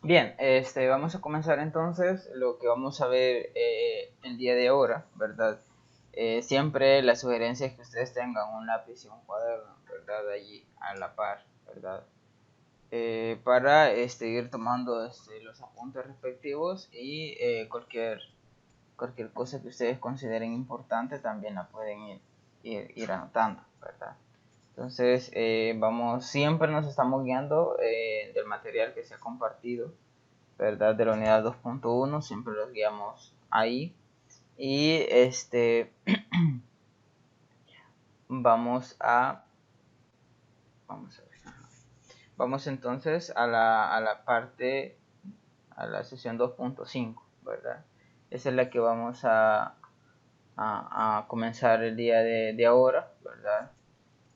Bien, vamos a comenzar entonces lo que vamos a ver el día de ahora, ¿verdad? Siempre la sugerencia es que ustedes tengan un lápiz y un cuaderno, ¿verdad? Allí a la par, ¿verdad? Para ir tomando los apuntes respectivos y cualquier cosa que ustedes consideren importante también la pueden ir anotando, ¿verdad? Entonces, siempre nos estamos guiando del material que se ha compartido, ¿verdad? De la unidad 2.1, siempre los guiamos ahí. Y vamos a, vamos a ver, vamos entonces a la sesión 2.5, ¿verdad? Esa es la que vamos a comenzar el día de ahora, ¿verdad?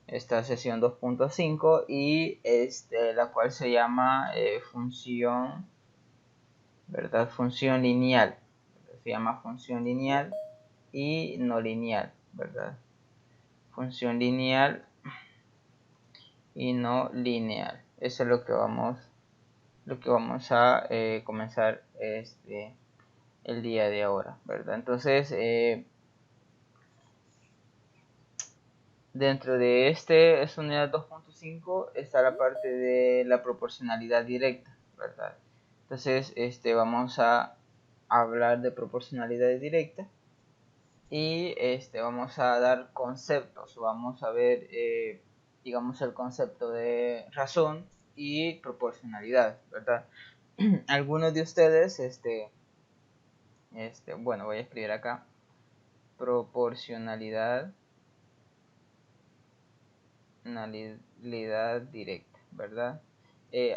Esta sesión 2.5 y la cual se llama función, ¿verdad? Función lineal. Se llama función lineal y no lineal, ¿verdad? Función lineal y no lineal. Eso es lo que vamos a comenzar el día de ahora, ¿verdad? Entonces, dentro de esta unidad 2.5 está la parte de la proporcionalidad directa, ¿verdad? Entonces, vamos a hablar de proporcionalidad directa y vamos a dar conceptos, vamos a ver, digamos, el concepto de razón y proporcionalidad, ¿verdad? Algunos de ustedes, bueno, voy a escribir acá, proporcionalidad directa, ¿verdad?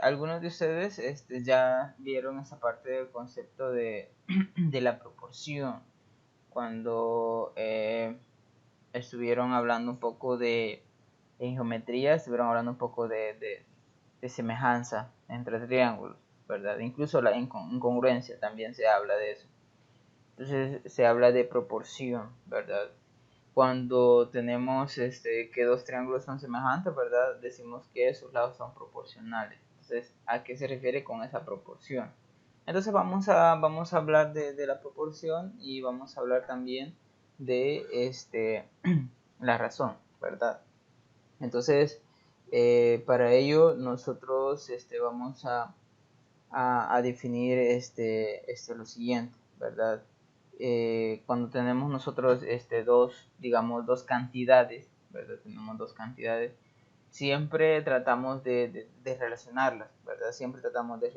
Algunos de ustedes ya vieron esa parte del concepto de la proporción cuando estuvieron hablando un poco en geometría, estuvieron hablando un poco de semejanza entre triángulos, ¿verdad? Incluso la incongruencia también se habla de eso. Entonces se habla de proporción, ¿verdad? Cuando tenemos que dos triángulos son semejantes, ¿verdad? Decimos que sus lados son proporcionales. Entonces, ¿a qué se refiere con esa proporción? Entonces vamos a hablar de la proporción y vamos a hablar también de la razón, ¿verdad? Entonces, para ello nosotros vamos a definir lo siguiente, ¿verdad? Cuando tenemos nosotros digamos, dos cantidades, ¿verdad? Tenemos dos cantidades, siempre tratamos de relacionarlas, ¿verdad? Siempre tratamos de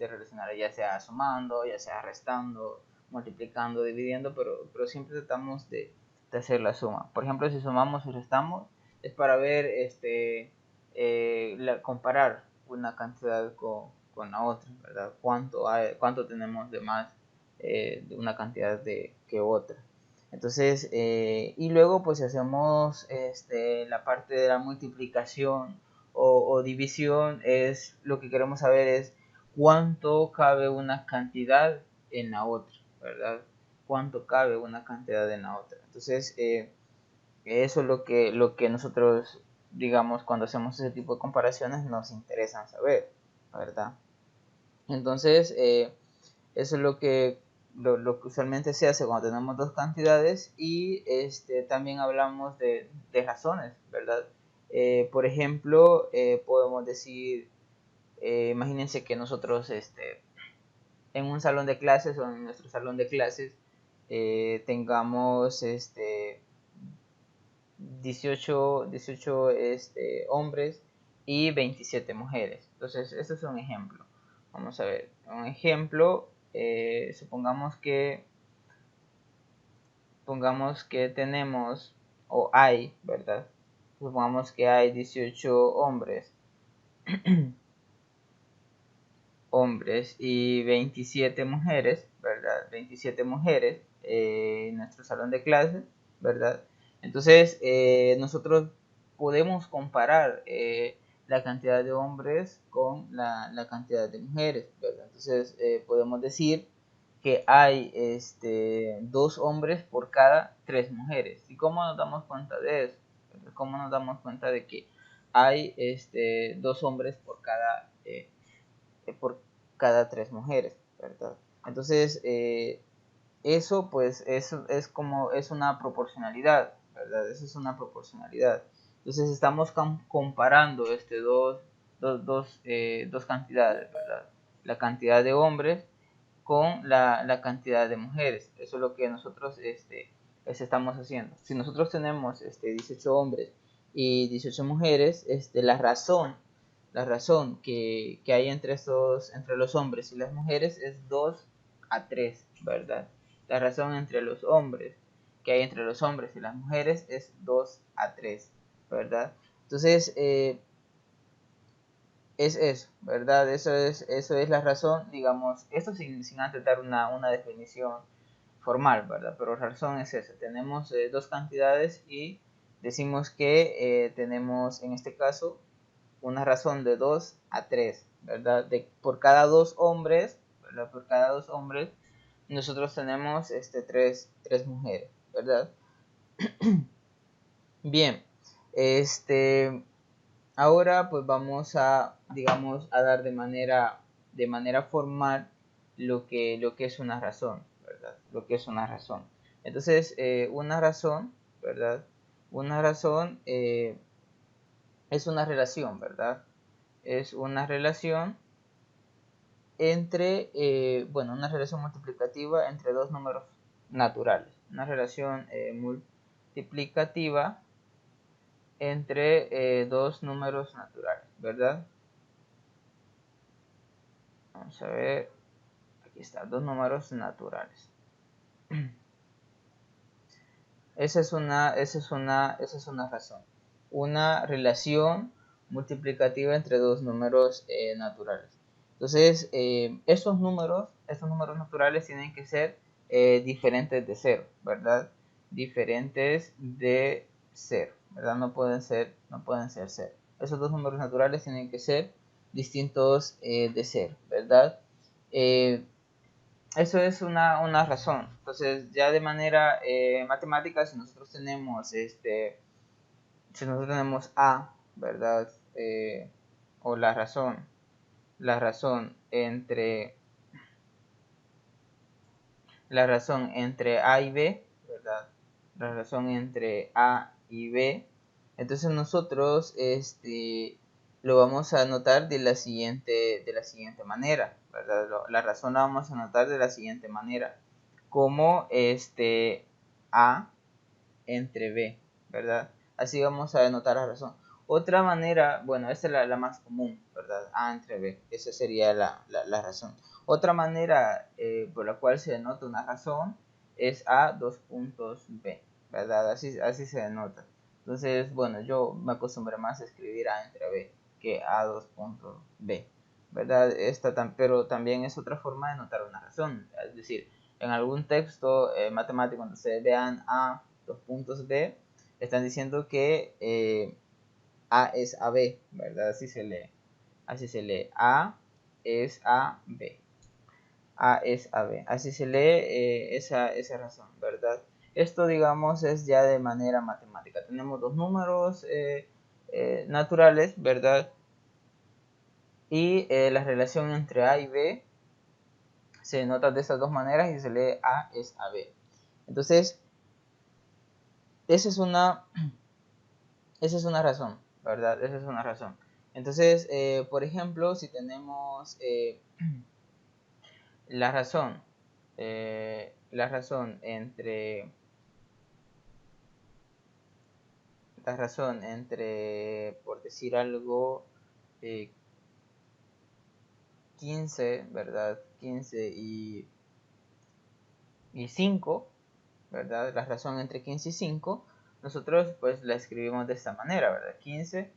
relacionarlas, ya sea sumando, ya sea restando, multiplicando, dividiendo, pero siempre tratamos de hacer la suma. Por ejemplo, si sumamos y restamos, es para ver, comparar una cantidad con la otra, ¿verdad? Cuánto tenemos de más de una cantidad que otra. Entonces, y luego pues si hacemos la parte de la multiplicación o división, es lo que queremos saber es cuánto cabe una cantidad en la otra, ¿verdad? Cuánto cabe una cantidad en la otra. Entonces, eso es lo que nosotros, digamos, cuando hacemos ese tipo de comparaciones nos interesa saber, ¿verdad? Entonces, eso es lo que usualmente se hace cuando tenemos dos cantidades y también hablamos de razones, ¿verdad? Por ejemplo, podemos decir, imagínense que nosotros en un salón de clases o en nuestro salón de clases tengamos 18 hombres y 27 mujeres. Entonces, este es un ejemplo. Vamos a ver, un ejemplo, pongamos que tenemos, o hay, ¿verdad? Supongamos que hay 18 hombres y 27 mujeres, ¿verdad? 27 mujeres en nuestro salón de clases, ¿verdad? Entonces, nosotros podemos comparar la cantidad de hombres con la cantidad de mujeres, ¿verdad? Entonces, podemos decir que hay dos hombres por cada tres mujeres. ¿Y cómo nos damos cuenta de eso? ¿Cómo nos damos cuenta de que hay dos hombres por cada 3 mujeres, ¿verdad? Entonces, eso pues es como es una proporcionalidad, ¿verdad? Eso es una proporcionalidad. Entonces estamos comparando dos cantidades, ¿verdad? La cantidad de hombres con la cantidad de mujeres. Eso es lo que nosotros estamos haciendo. Si nosotros tenemos 18 hombres y 18 mujeres, la razón que hay entre los hombres y las mujeres es 2 a 3, ¿verdad? La razón entre los hombres que hay entre los hombres y las mujeres es 2 a 3, ¿verdad? Entonces, es eso, ¿verdad? Eso es la razón, digamos, esto sin antes dar una definición formal, ¿verdad? Pero la razón es esa, tenemos dos cantidades y decimos que tenemos en este caso una razón de 2 a 3, ¿verdad? Por cada dos hombres, ¿verdad? Por cada dos hombres, nosotros tenemos tres mujeres, ¿verdad? Bien, ahora pues vamos a, digamos, a dar de manera formal lo que es una razón, ¿verdad? Lo que es una razón. Entonces, una razón, ¿verdad? Una razón es una relación, ¿verdad? Es una relación entre, bueno, una relación multiplicativa entre dos números naturales. Una relación multiplicativa entre dos números naturales, ¿verdad? Vamos a ver, aquí está, dos números naturales. Esa es una razón. Una relación multiplicativa entre dos números naturales. Entonces, estos números naturales tienen que ser diferentes de cero, ¿verdad? Diferentes de cero, ¿verdad? No pueden ser cero. Esos dos números naturales tienen que ser distintos de cero, ¿verdad? Eso es una razón. Entonces, ya de manera matemática, si nosotros tenemos A, ¿verdad? O la razón entre A y B, ¿verdad? La razón entre A y B. Entonces nosotros lo vamos a anotar de la siguiente manera, ¿verdad? La razón la vamos a anotar de la siguiente manera, como A entre B, ¿verdad? Así vamos a anotar la razón. Otra manera, bueno, esta es la más común, ¿verdad? A entre B, esa sería la razón. Otra manera por la cual se denota una razón es A dos puntos B, ¿verdad? Así se denota. Entonces, bueno, yo me acostumbré más a escribir A entre B que A dos puntos B, ¿verdad? Pero también es otra forma de notar una razón. Es decir, en algún texto matemático, cuando ustedes vean A dos puntos B, están diciendo que A es a B, ¿verdad? Así se lee. A es a B. A es a B. Así se lee esa razón, ¿verdad? Esto, digamos, es ya de manera matemática. Tenemos dos números naturales, ¿verdad? Y la relación entre A y B se denota de estas dos maneras y se lee A es a B. Entonces, esa es una razón, ¿verdad? Esa es una razón. Entonces, por ejemplo, si tenemos la razón, por decir algo, 15, ¿verdad? 15 y 5, ¿verdad? La razón entre 15 y 5, nosotros pues la escribimos de esta manera, ¿verdad? 15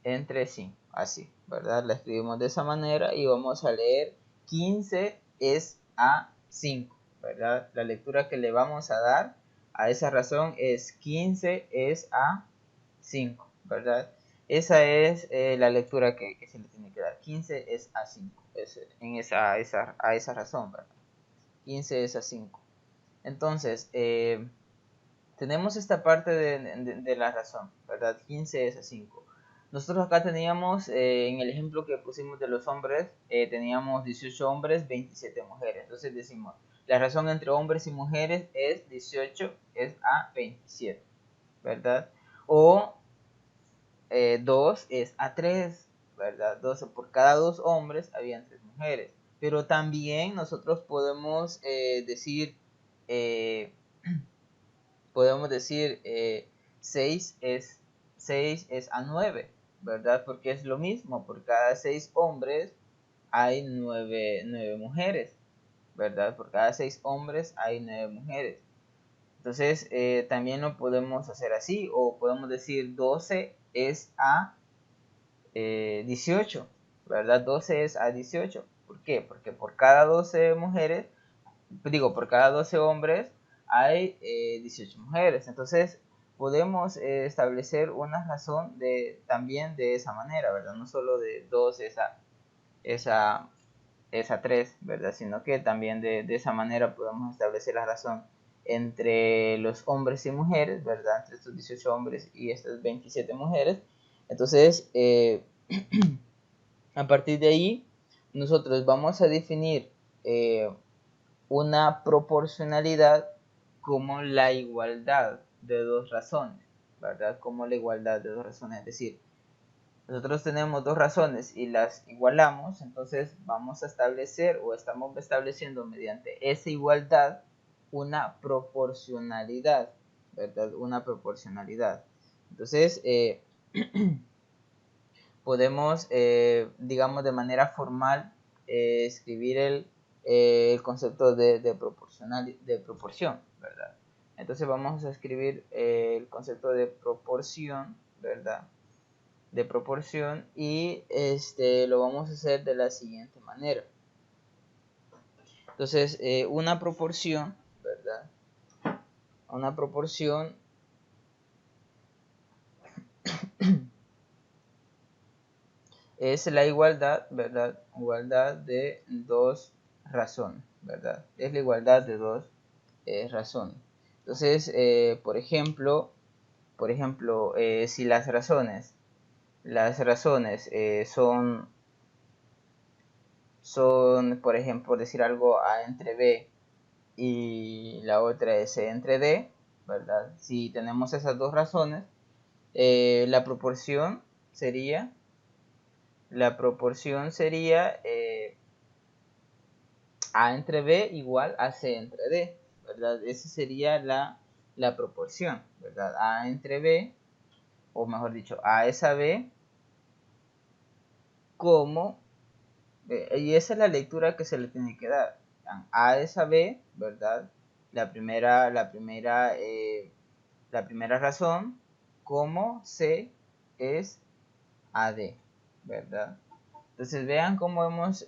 entre 5, así, ¿verdad? La escribimos de esa manera y vamos a leer 15 es a 5, ¿verdad? La lectura que le vamos a dar a esa razón es 15 es a 5, ¿verdad? Esa es la lectura que se le tiene que dar. 15 es a 5, a esa razón, ¿verdad? 15 es a 5. Entonces, tenemos esta parte de la razón, ¿verdad? 15 es a 5. Nosotros acá teníamos, en el ejemplo que pusimos de los hombres, teníamos 18 hombres, 27 mujeres. Entonces decimos, la razón entre hombres y mujeres es 18 es a 27, ¿verdad? O 2 es a 3, ¿verdad? 12, por cada 2 hombres habían 3 mujeres. Pero también nosotros eh, podemos decir 6 es a 9, ¿verdad? Porque es lo mismo, por cada 6 hombres hay 9 mujeres, ¿verdad? Por cada 6 hombres hay 9 mujeres. Entonces también lo podemos hacer así, o podemos decir 12 es a 18, ¿verdad? 12 es a 18. ¿Por qué? Porque por cada 12 mujeres, por cada 12 hombres hay 18 mujeres. Entonces podemos establecer una razón también de esa manera, ¿verdad? No solo de 2 esa, esa 3, ¿verdad? Sino que también de esa manera podemos establecer la razón entre los hombres y mujeres, ¿verdad? Entre estos 18 hombres y estas 27 mujeres. Entonces, a partir de ahí, nosotros vamos a definir una proporcionalidad como la igualdad de dos razones, ¿verdad? Como la igualdad de dos razones, es decir, nosotros tenemos dos razones y las igualamos, entonces vamos a establecer o estamos estableciendo mediante esa igualdad una proporcionalidad, ¿verdad? Una proporcionalidad. Entonces, podemos, digamos, de manera formal escribir el concepto de proporción, ¿verdad? Entonces vamos a escribir el concepto de proporción, ¿verdad? De proporción y lo vamos a hacer de la siguiente manera. Entonces, una proporción, ¿verdad? Una proporción es la igualdad, ¿verdad? Igualdad de dos razones, ¿verdad? Es la igualdad de dos razones. Entonces, si las razones son, por ejemplo, decir algo A entre B y la otra es C entre D, ¿verdad? Si tenemos esas dos razones, la proporción sería A entre B igual a C entre D, ¿verdad? Esa sería la proporción, ¿verdad? A entre B, o mejor dicho, A es a B, como, y esa es la lectura que se le tiene que dar. A es a B, ¿verdad? La primera razón, como C es a D, ¿verdad? Entonces vean cómo le hemos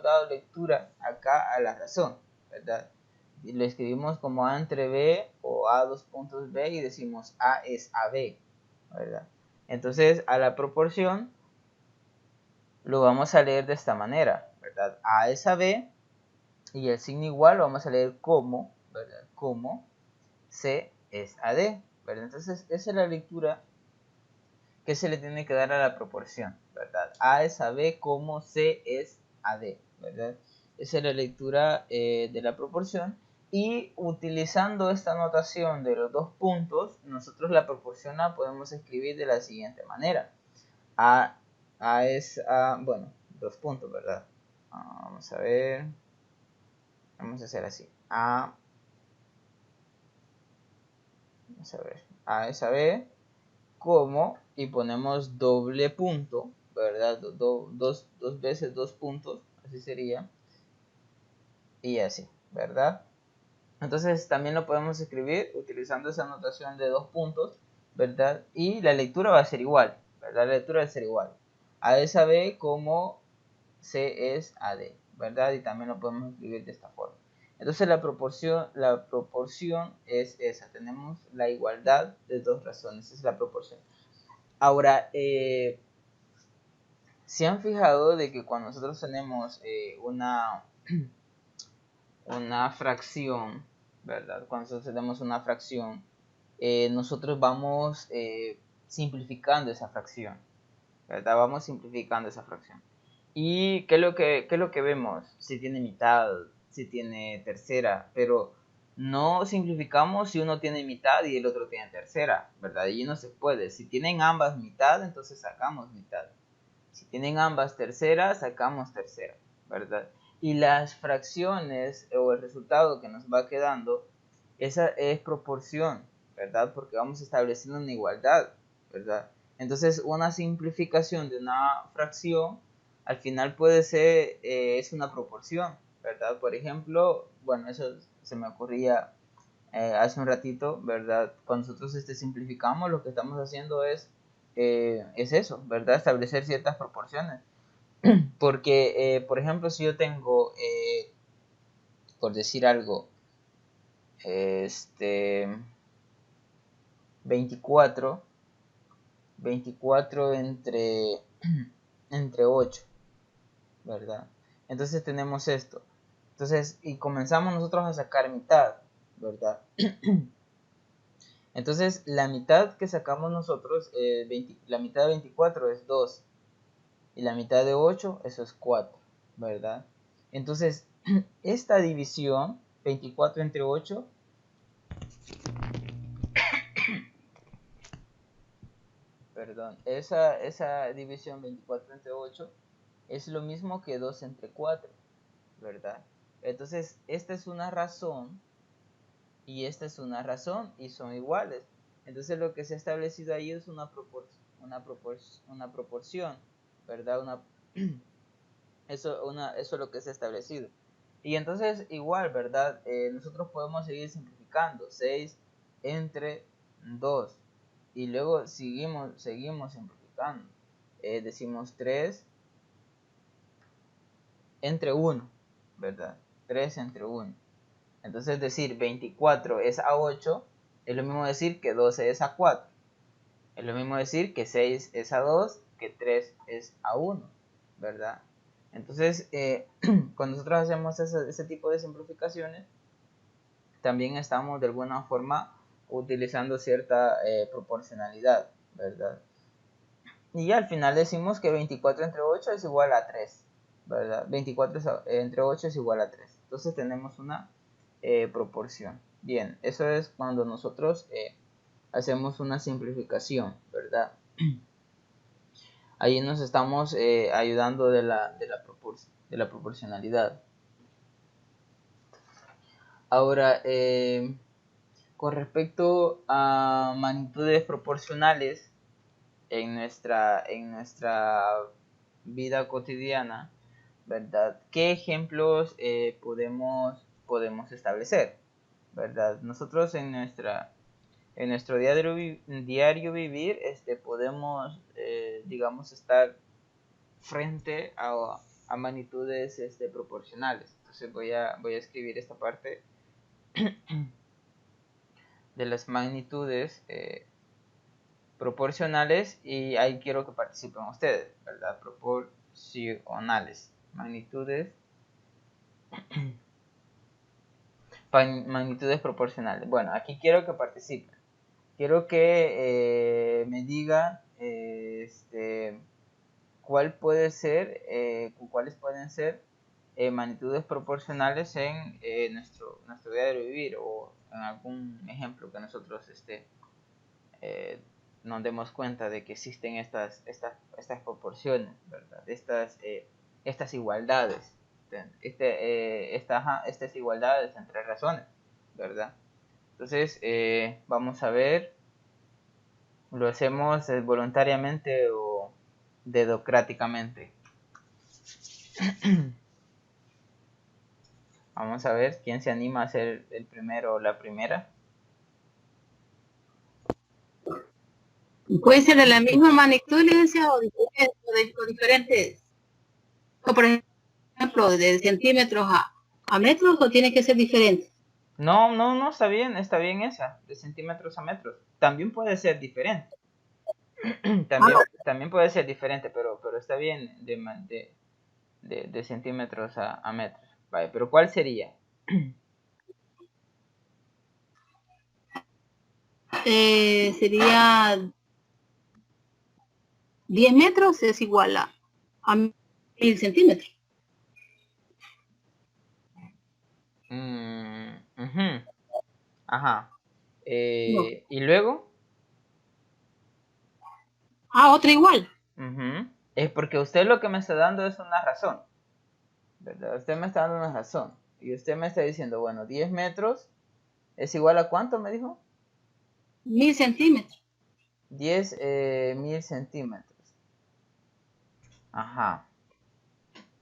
dado lectura acá a la razón, ¿verdad? Y lo escribimos como A entre B o A dos puntos B y decimos A es a B, ¿verdad? Entonces a la proporción lo vamos a leer de esta manera, ¿verdad? A es a B y el signo igual lo vamos a leer como, ¿verdad? Como C es a D, ¿verdad? Entonces esa es la lectura que se le tiene que dar a la proporción, ¿verdad? A es a B como C es a D, ¿verdad? Esa es la lectura de la proporción. Y utilizando esta notación de los dos puntos, nosotros la proporción la podemos escribir de la siguiente manera. A es a, bueno, dos puntos, ¿verdad? Vamos a ver. Vamos a hacer así. Vamos a ver. A es a B como, y ponemos doble punto, ¿verdad? Dos veces dos puntos, así sería, y así, ¿verdad? Entonces también lo podemos escribir utilizando esa notación de dos puntos, ¿verdad? Y la lectura va a ser igual, ¿verdad? La lectura va a ser igual. A es a B como C es a D, ¿verdad? Y también lo podemos escribir de esta forma. Entonces la proporción es esa, tenemos la igualdad de dos razones, es la proporción. Ahora, ¿se han fijado de que cuando nosotros tenemos una fracción, ¿verdad? Cuando nosotros tenemos una fracción, nosotros vamos simplificando esa fracción, ¿verdad? Vamos simplificando esa fracción. ¿Y qué es lo que vemos? Si tiene mitad, si tiene tercera, pero no simplificamos si uno tiene mitad y el otro tiene tercera, ¿verdad? Y no se puede. Si tienen ambas mitad, entonces sacamos mitad. Si tienen ambas terceras, sacamos tercera, ¿verdad? Y las fracciones o el resultado que nos va quedando, esa es proporción, ¿verdad? Porque vamos estableciendo una igualdad, ¿verdad? Entonces, una simplificación de una fracción al final puede ser, es una proporción, ¿verdad? Por ejemplo, bueno, eso se me ocurría hace un ratito, ¿verdad? Cuando nosotros simplificamos, lo que estamos haciendo es eso, ¿verdad? Establecer ciertas proporciones. Porque, por ejemplo, si yo tengo, por decir algo, este 24, 24 entre 8, ¿verdad? Entonces tenemos esto. Entonces, y comenzamos nosotros a sacar mitad, ¿verdad? Entonces, la mitad que sacamos nosotros, la mitad de 24 es 2. Y la mitad de 8, eso es 4, ¿verdad? Entonces, esta división, 24 entre 8, perdón, esa división 24 entre 8 es lo mismo que 2 entre 4, ¿verdad? Entonces, esta es una razón y esta es una razón y son iguales. Entonces, lo que se ha establecido ahí es una proporción, ¿verdad? Eso es lo que se ha establecido. Y entonces, igual, ¿verdad? Nosotros podemos seguir simplificando. 6 entre 2. Y luego seguimos simplificando. Decimos 3 entre 1, ¿verdad? 3 entre 1. Entonces decir 24 es a 8 es lo mismo decir que 12 es a 4. Es lo mismo decir que 6 es a 2, que 3 es a 1, ¿verdad? Entonces, cuando nosotros hacemos ese tipo de simplificaciones, también estamos de alguna forma utilizando cierta proporcionalidad, ¿verdad? Y al final decimos que 24 entre 8 es igual a 3, ¿verdad? 24 entre 8 es igual a 3. Entonces tenemos una proporción. Bien, eso es cuando nosotros hacemos una simplificación, ¿verdad? Ahí nos estamos ayudando de la proporcionalidad. Ahora, con respecto a magnitudes proporcionales en nuestra vida cotidiana, ¿verdad? ¿Qué ejemplos podemos establecer? ¿Verdad? Nosotros en nuestro diario vivir podemos, digamos, estar frente a magnitudes proporcionales. Entonces voy a escribir esta parte de las magnitudes proporcionales y ahí quiero que participen ustedes, ¿verdad? Proporcionales. Magnitudes proporcionales. Bueno, aquí quiero que participen. Quiero que me digan cuáles pueden ser magnitudes proporcionales en nuestro diario vivir o en algún ejemplo que nosotros eh, nos demos cuenta de que existen estas proporciones, ¿verdad? Estas igualdades, estas igualdades entre razones, ¿verdad? Entonces, vamos a ver, lo hacemos voluntariamente o dedocráticamente. Vamos a ver quién se anima a ser el primero o la primera. Puede ser de la misma magnitud, licenciado, o diferentes. O por ejemplo, de centímetros a metros, o tiene que ser diferente. No, está bien esa, de centímetros a metros. También puede ser diferente. También puede ser diferente, pero está bien de centímetros a metros. Vale, pero ¿cuál sería? Sería 10 metros es igual a 1000 centímetros. Ujú. Ajá. No. Y luego, Otra igual. es porque usted lo que me está dando es una razón, ¿verdad? Usted me está dando una razón. Y usted me está diciendo, bueno, 10 metros es igual a ¿cuánto me dijo? 1000 centímetros. 10 1000 centímetros. Ajá.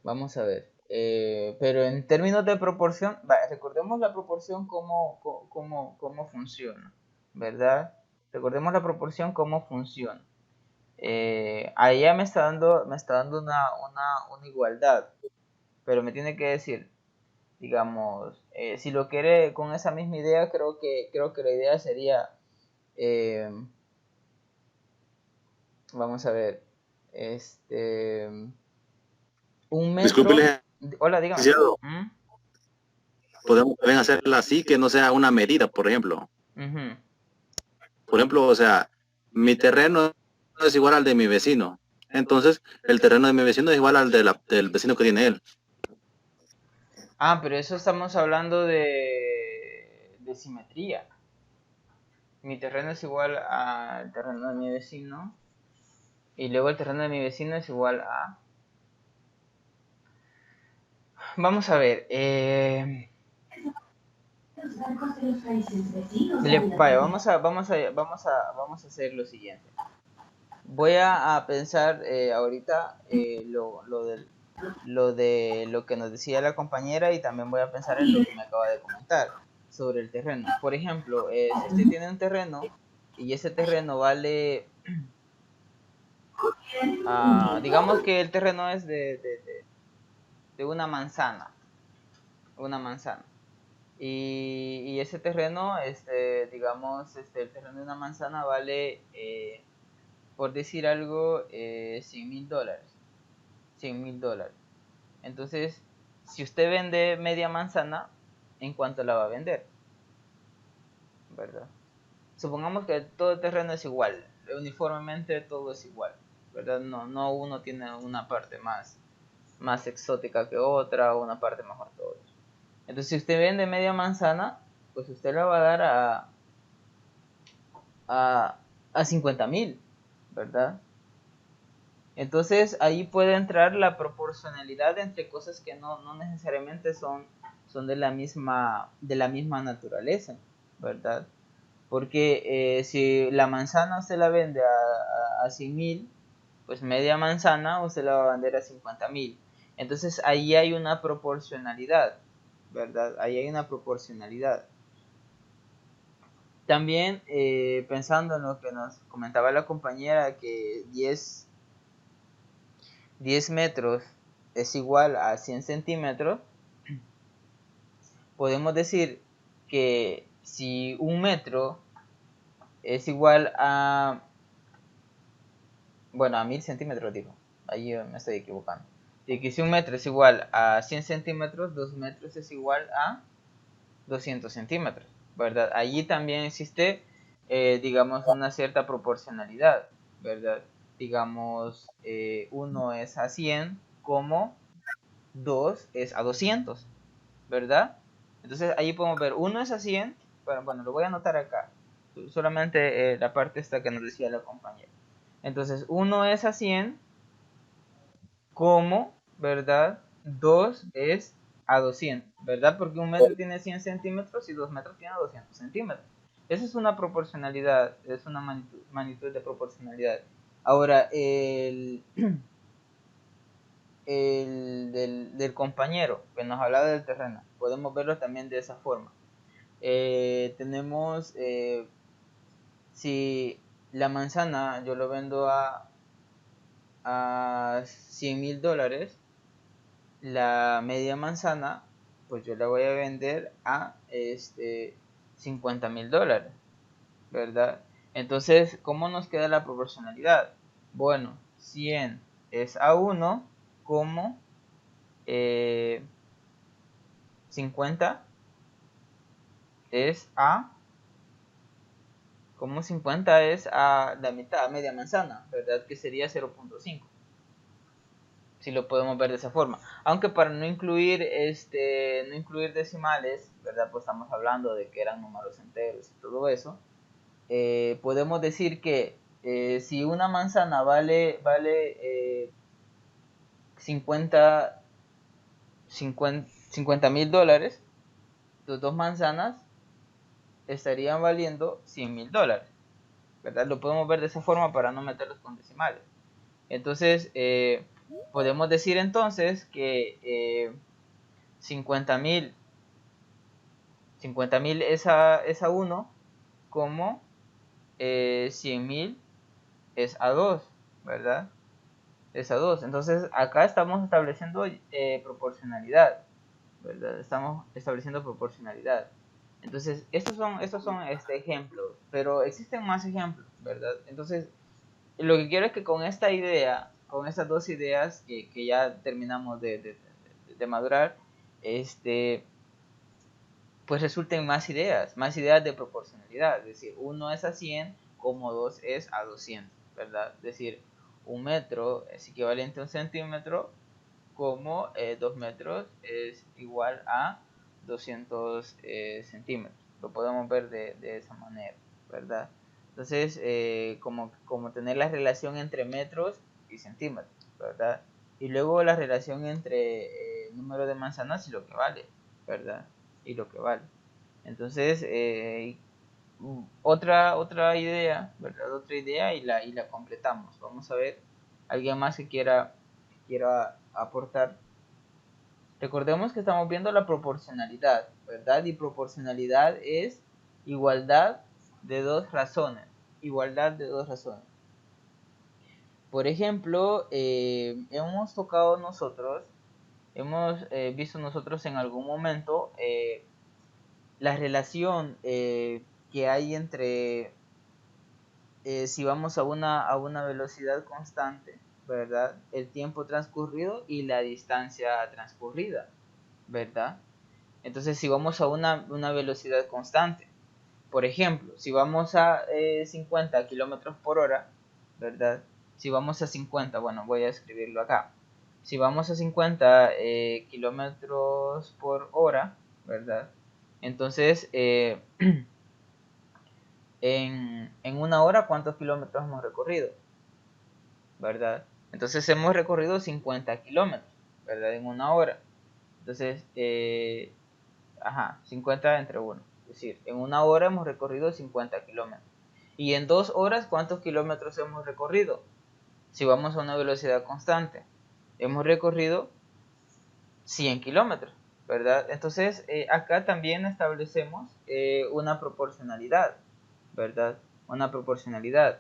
Vamos a ver. Pero en términos de proporción, recordemos la proporción cómo funciona, ¿verdad? Recordemos la proporción cómo funciona. Ahí ya me está dando una igualdad, pero me tiene que decir, digamos, si lo quiere con esa misma idea, creo que la idea sería, eh, vamos a ver, este, un Disculpe, metro. Hola, dígame. licenciado, ¿Mm? podemos también hacerla así, que no sea una medida, por ejemplo. Ujú. Por ejemplo, o sea, mi terreno es igual al de mi vecino. Entonces, el terreno de mi vecino es igual al del vecino que tiene él. Pero eso estamos hablando de simetría. Mi terreno es igual al terreno de mi vecino. Y luego el terreno de mi vecino es igual a... Vamos a ver. Vaya, vamos a hacer lo siguiente. Voy a pensar ahorita lo de lo que nos decía la compañera y también voy a pensar en lo que me acaba de comentar sobre el terreno. Por ejemplo, si usted tiene un terreno y ese terreno vale, digamos que el terreno es de una manzana. Y ese terreno, el terreno de una manzana vale, por decir algo, $100,000. $100,000. Entonces, si usted vende media manzana, ¿en cuánto la va a vender? ¿Verdad? Supongamos que todo el terreno es igual, uniformemente todo es igual, ¿verdad? No uno tiene una parte más exótica que otra o una parte mejor que otra. Entonces, si usted vende media manzana, pues usted la va a dar a 50,000, ¿verdad? Entonces ahí puede entrar la proporcionalidad entre cosas que no necesariamente son de la misma naturaleza, ¿verdad? Porque si la manzana usted la vende a 100,000, pues media manzana usted la va a vender a 50,000. Entonces ahí hay una proporcionalidad, ¿verdad? Ahí hay una proporcionalidad. También pensando en lo que nos comentaba la compañera, que 10 metros es igual a 100 centímetros, podemos decir que si un metro es igual a 1000 centímetros, digo, ahí me estoy equivocando. Y que si un metro es igual a 100 centímetros, 2 metros es igual a 200 centímetros, ¿verdad? Allí también existe, digamos, una cierta proporcionalidad, ¿verdad? Digamos, 1 es a 100 como 2 es a 200, ¿verdad? Entonces ahí podemos ver 1 es a 100, bueno, lo voy a anotar acá, solamente la parte esta que nos decía la compañera. Entonces 1 es a 100 como, ¿verdad? 2 es a 200, ¿verdad? Porque un metro tiene 100 centímetros y 2 metros tiene 200 centímetros. Esa es una proporcionalidad, es una magnitud de proporcionalidad. Ahora, del compañero que nos hablaba del terreno, podemos verlo también de esa forma. Tenemos, si la manzana yo lo vendo a $100,000, la media manzana pues yo la voy a vender a $50,000, ¿verdad? Entonces, ¿cómo nos queda la proporcionalidad? Bueno, 100 es a 1 como 50 es a como 50 es a la mitad, a media manzana, ¿verdad? Que sería 0.5. Si lo podemos ver de esa forma. Aunque para no incluir no incluir decimales, ¿verdad? Pues estamos hablando de que eran números enteros y todo eso. Podemos decir que si una manzana vale 50 mil dólares, las dos manzanas estarían valiendo 100 mil dólares, ¿verdad? Lo podemos ver de esa forma para no meterlos con decimales. Entonces, podemos decir entonces que 50 mil es a 1, como 100 mil es a 2, ¿verdad? Es a 2. Entonces, acá estamos estableciendo proporcionalidad, ¿verdad? Estamos estableciendo proporcionalidad. Entonces, estos son ejemplos, pero existen más ejemplos, ¿verdad? Entonces, lo que quiero es que con esta idea, con estas dos ideas que ya terminamos de madurar, pues resulten más ideas de proporcionalidad. Es decir, 1 es a 100 como 2 es a 200, ¿verdad? Es decir, 1 metro es equivalente a 1 centímetro, como 2 metros es igual a 200 centímetros. Lo podemos ver de esa manera, ¿verdad? Entonces, como tener la relación entre metros y centímetros, ¿verdad? Y luego la relación entre número de manzanas y lo que vale, ¿verdad? Y lo que vale. Entonces, otra idea, ¿verdad? Otra idea y la completamos. Vamos a ver, alguien más que quiera aportar. Recordemos que estamos viendo la proporcionalidad, ¿verdad? Y proporcionalidad es igualdad de dos razones. Igualdad de dos razones. Por ejemplo, hemos tocado nosotros, hemos visto nosotros en algún momento la relación que hay entre si vamos a una velocidad constante, ¿verdad? El tiempo transcurrido y la distancia transcurrida, ¿verdad? Entonces, si vamos a una velocidad constante, por ejemplo, si vamos a 50 kilómetros por hora, ¿verdad? Si vamos a 50, bueno, voy a escribirlo acá. Si vamos a 50 kilómetros por hora, ¿verdad? Entonces, en una hora, ¿cuántos kilómetros hemos recorrido? ¿Verdad? Entonces hemos recorrido 50 kilómetros, ¿verdad? En una hora. Entonces, 50 entre 1. Es decir, en una hora hemos recorrido 50 kilómetros. Y en 2 horas, ¿cuántos kilómetros hemos recorrido? Si vamos a una velocidad constante, hemos recorrido 100 kilómetros, ¿verdad? Entonces, acá también establecemos una proporcionalidad, ¿verdad? Una proporcionalidad.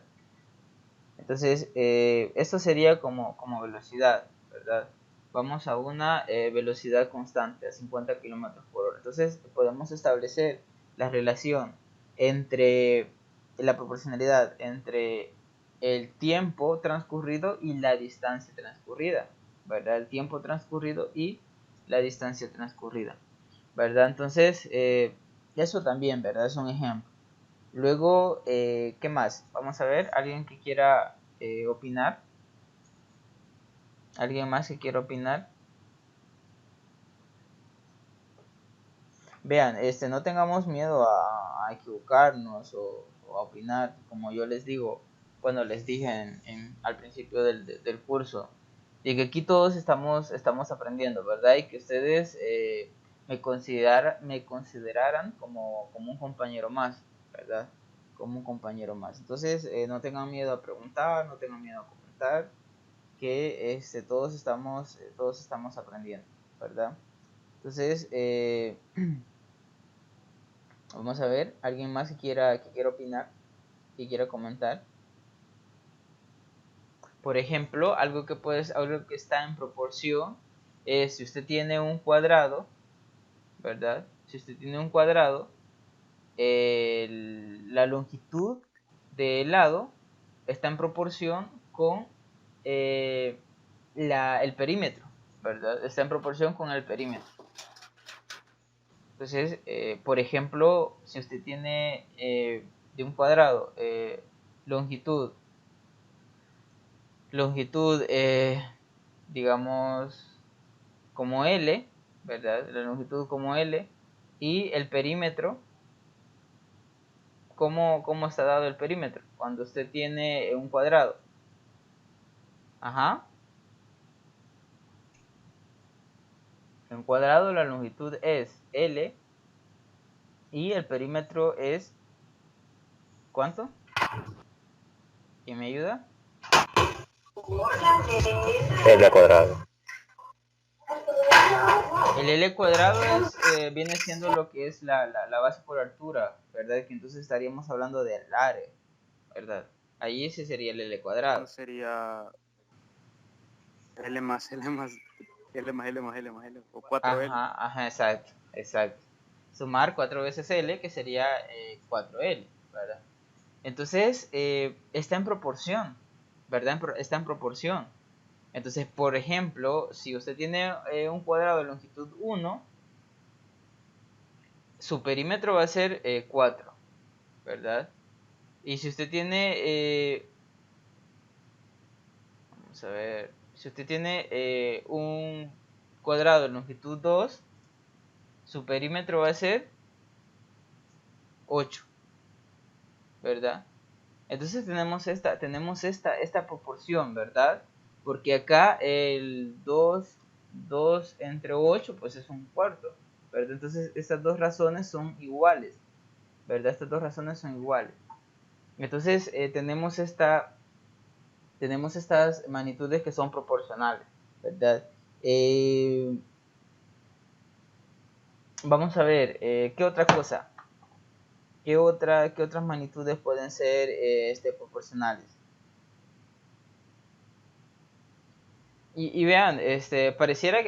Entonces, esto sería como velocidad, ¿verdad? Vamos a una velocidad constante, a 50 kilómetros por hora. Entonces, podemos establecer la relación entre la proporcionalidad entre el tiempo transcurrido y la distancia transcurrida, ¿verdad? El tiempo transcurrido y la distancia transcurrida, ¿verdad? Entonces, eso también, ¿verdad? Es un ejemplo. Luego, ¿qué más? Vamos a ver, alguien que quiera opinar. ¿Alguien más que quiera opinar? Vean, no tengamos miedo a equivocarnos o a opinar, como yo les digo, bueno, les dije al principio del curso, y que aquí todos estamos aprendiendo, ¿verdad? Y que ustedes me consideraran como un compañero más, ¿verdad? Como un compañero más. Entonces, no tengan miedo a preguntar, no tengan miedo a comentar, que todos estamos aprendiendo, ¿verdad? Entonces, vamos a ver, alguien más que quiera opinar, que quiera comentar. Por ejemplo, algo que está en proporción es si usted tiene un cuadrado, ¿verdad? Si usted tiene un cuadrado, la longitud del lado está en proporción con el perímetro, ¿verdad? Está en proporción con el perímetro. Entonces, por ejemplo, si usted tiene de un cuadrado, longitud, digamos, como L, ¿verdad? La longitud como L, y el perímetro, ¿cómo está dado el perímetro? Cuando usted tiene un cuadrado. Ajá. En cuadrado la longitud es L y el perímetro es ¿cuánto? ¿Quién me ayuda? L cuadrado. El L cuadrado viene siendo lo que es la base por altura, ¿verdad? Que entonces estaríamos hablando del área, ¿verdad? Ahí ese sería el L No cuadrado. sería L más L más L más L más L más L o 4L. Ajá, exacto. Sumar 4 veces L, que sería 4L, ¿verdad? Entonces, está en proporción, ¿verdad? Está en proporción. Entonces, por ejemplo, si usted tiene un cuadrado de longitud 1, su perímetro va a ser 4, ¿verdad? Y si usted tiene, vamos a ver, si usted tiene un cuadrado de longitud 2, su perímetro va a ser 8, ¿verdad? Entonces tenemos esta proporción, ¿verdad? Porque acá el 2 entre 8 pues es un cuarto, ¿verdad? Entonces estas dos razones son iguales, ¿verdad? Estas dos razones son iguales. Entonces tenemos estas magnitudes que son proporcionales, ¿verdad? Vamos a ver, ¿qué otra cosa? ¿Qué otras magnitudes pueden ser proporcionales? Y vean, pareciera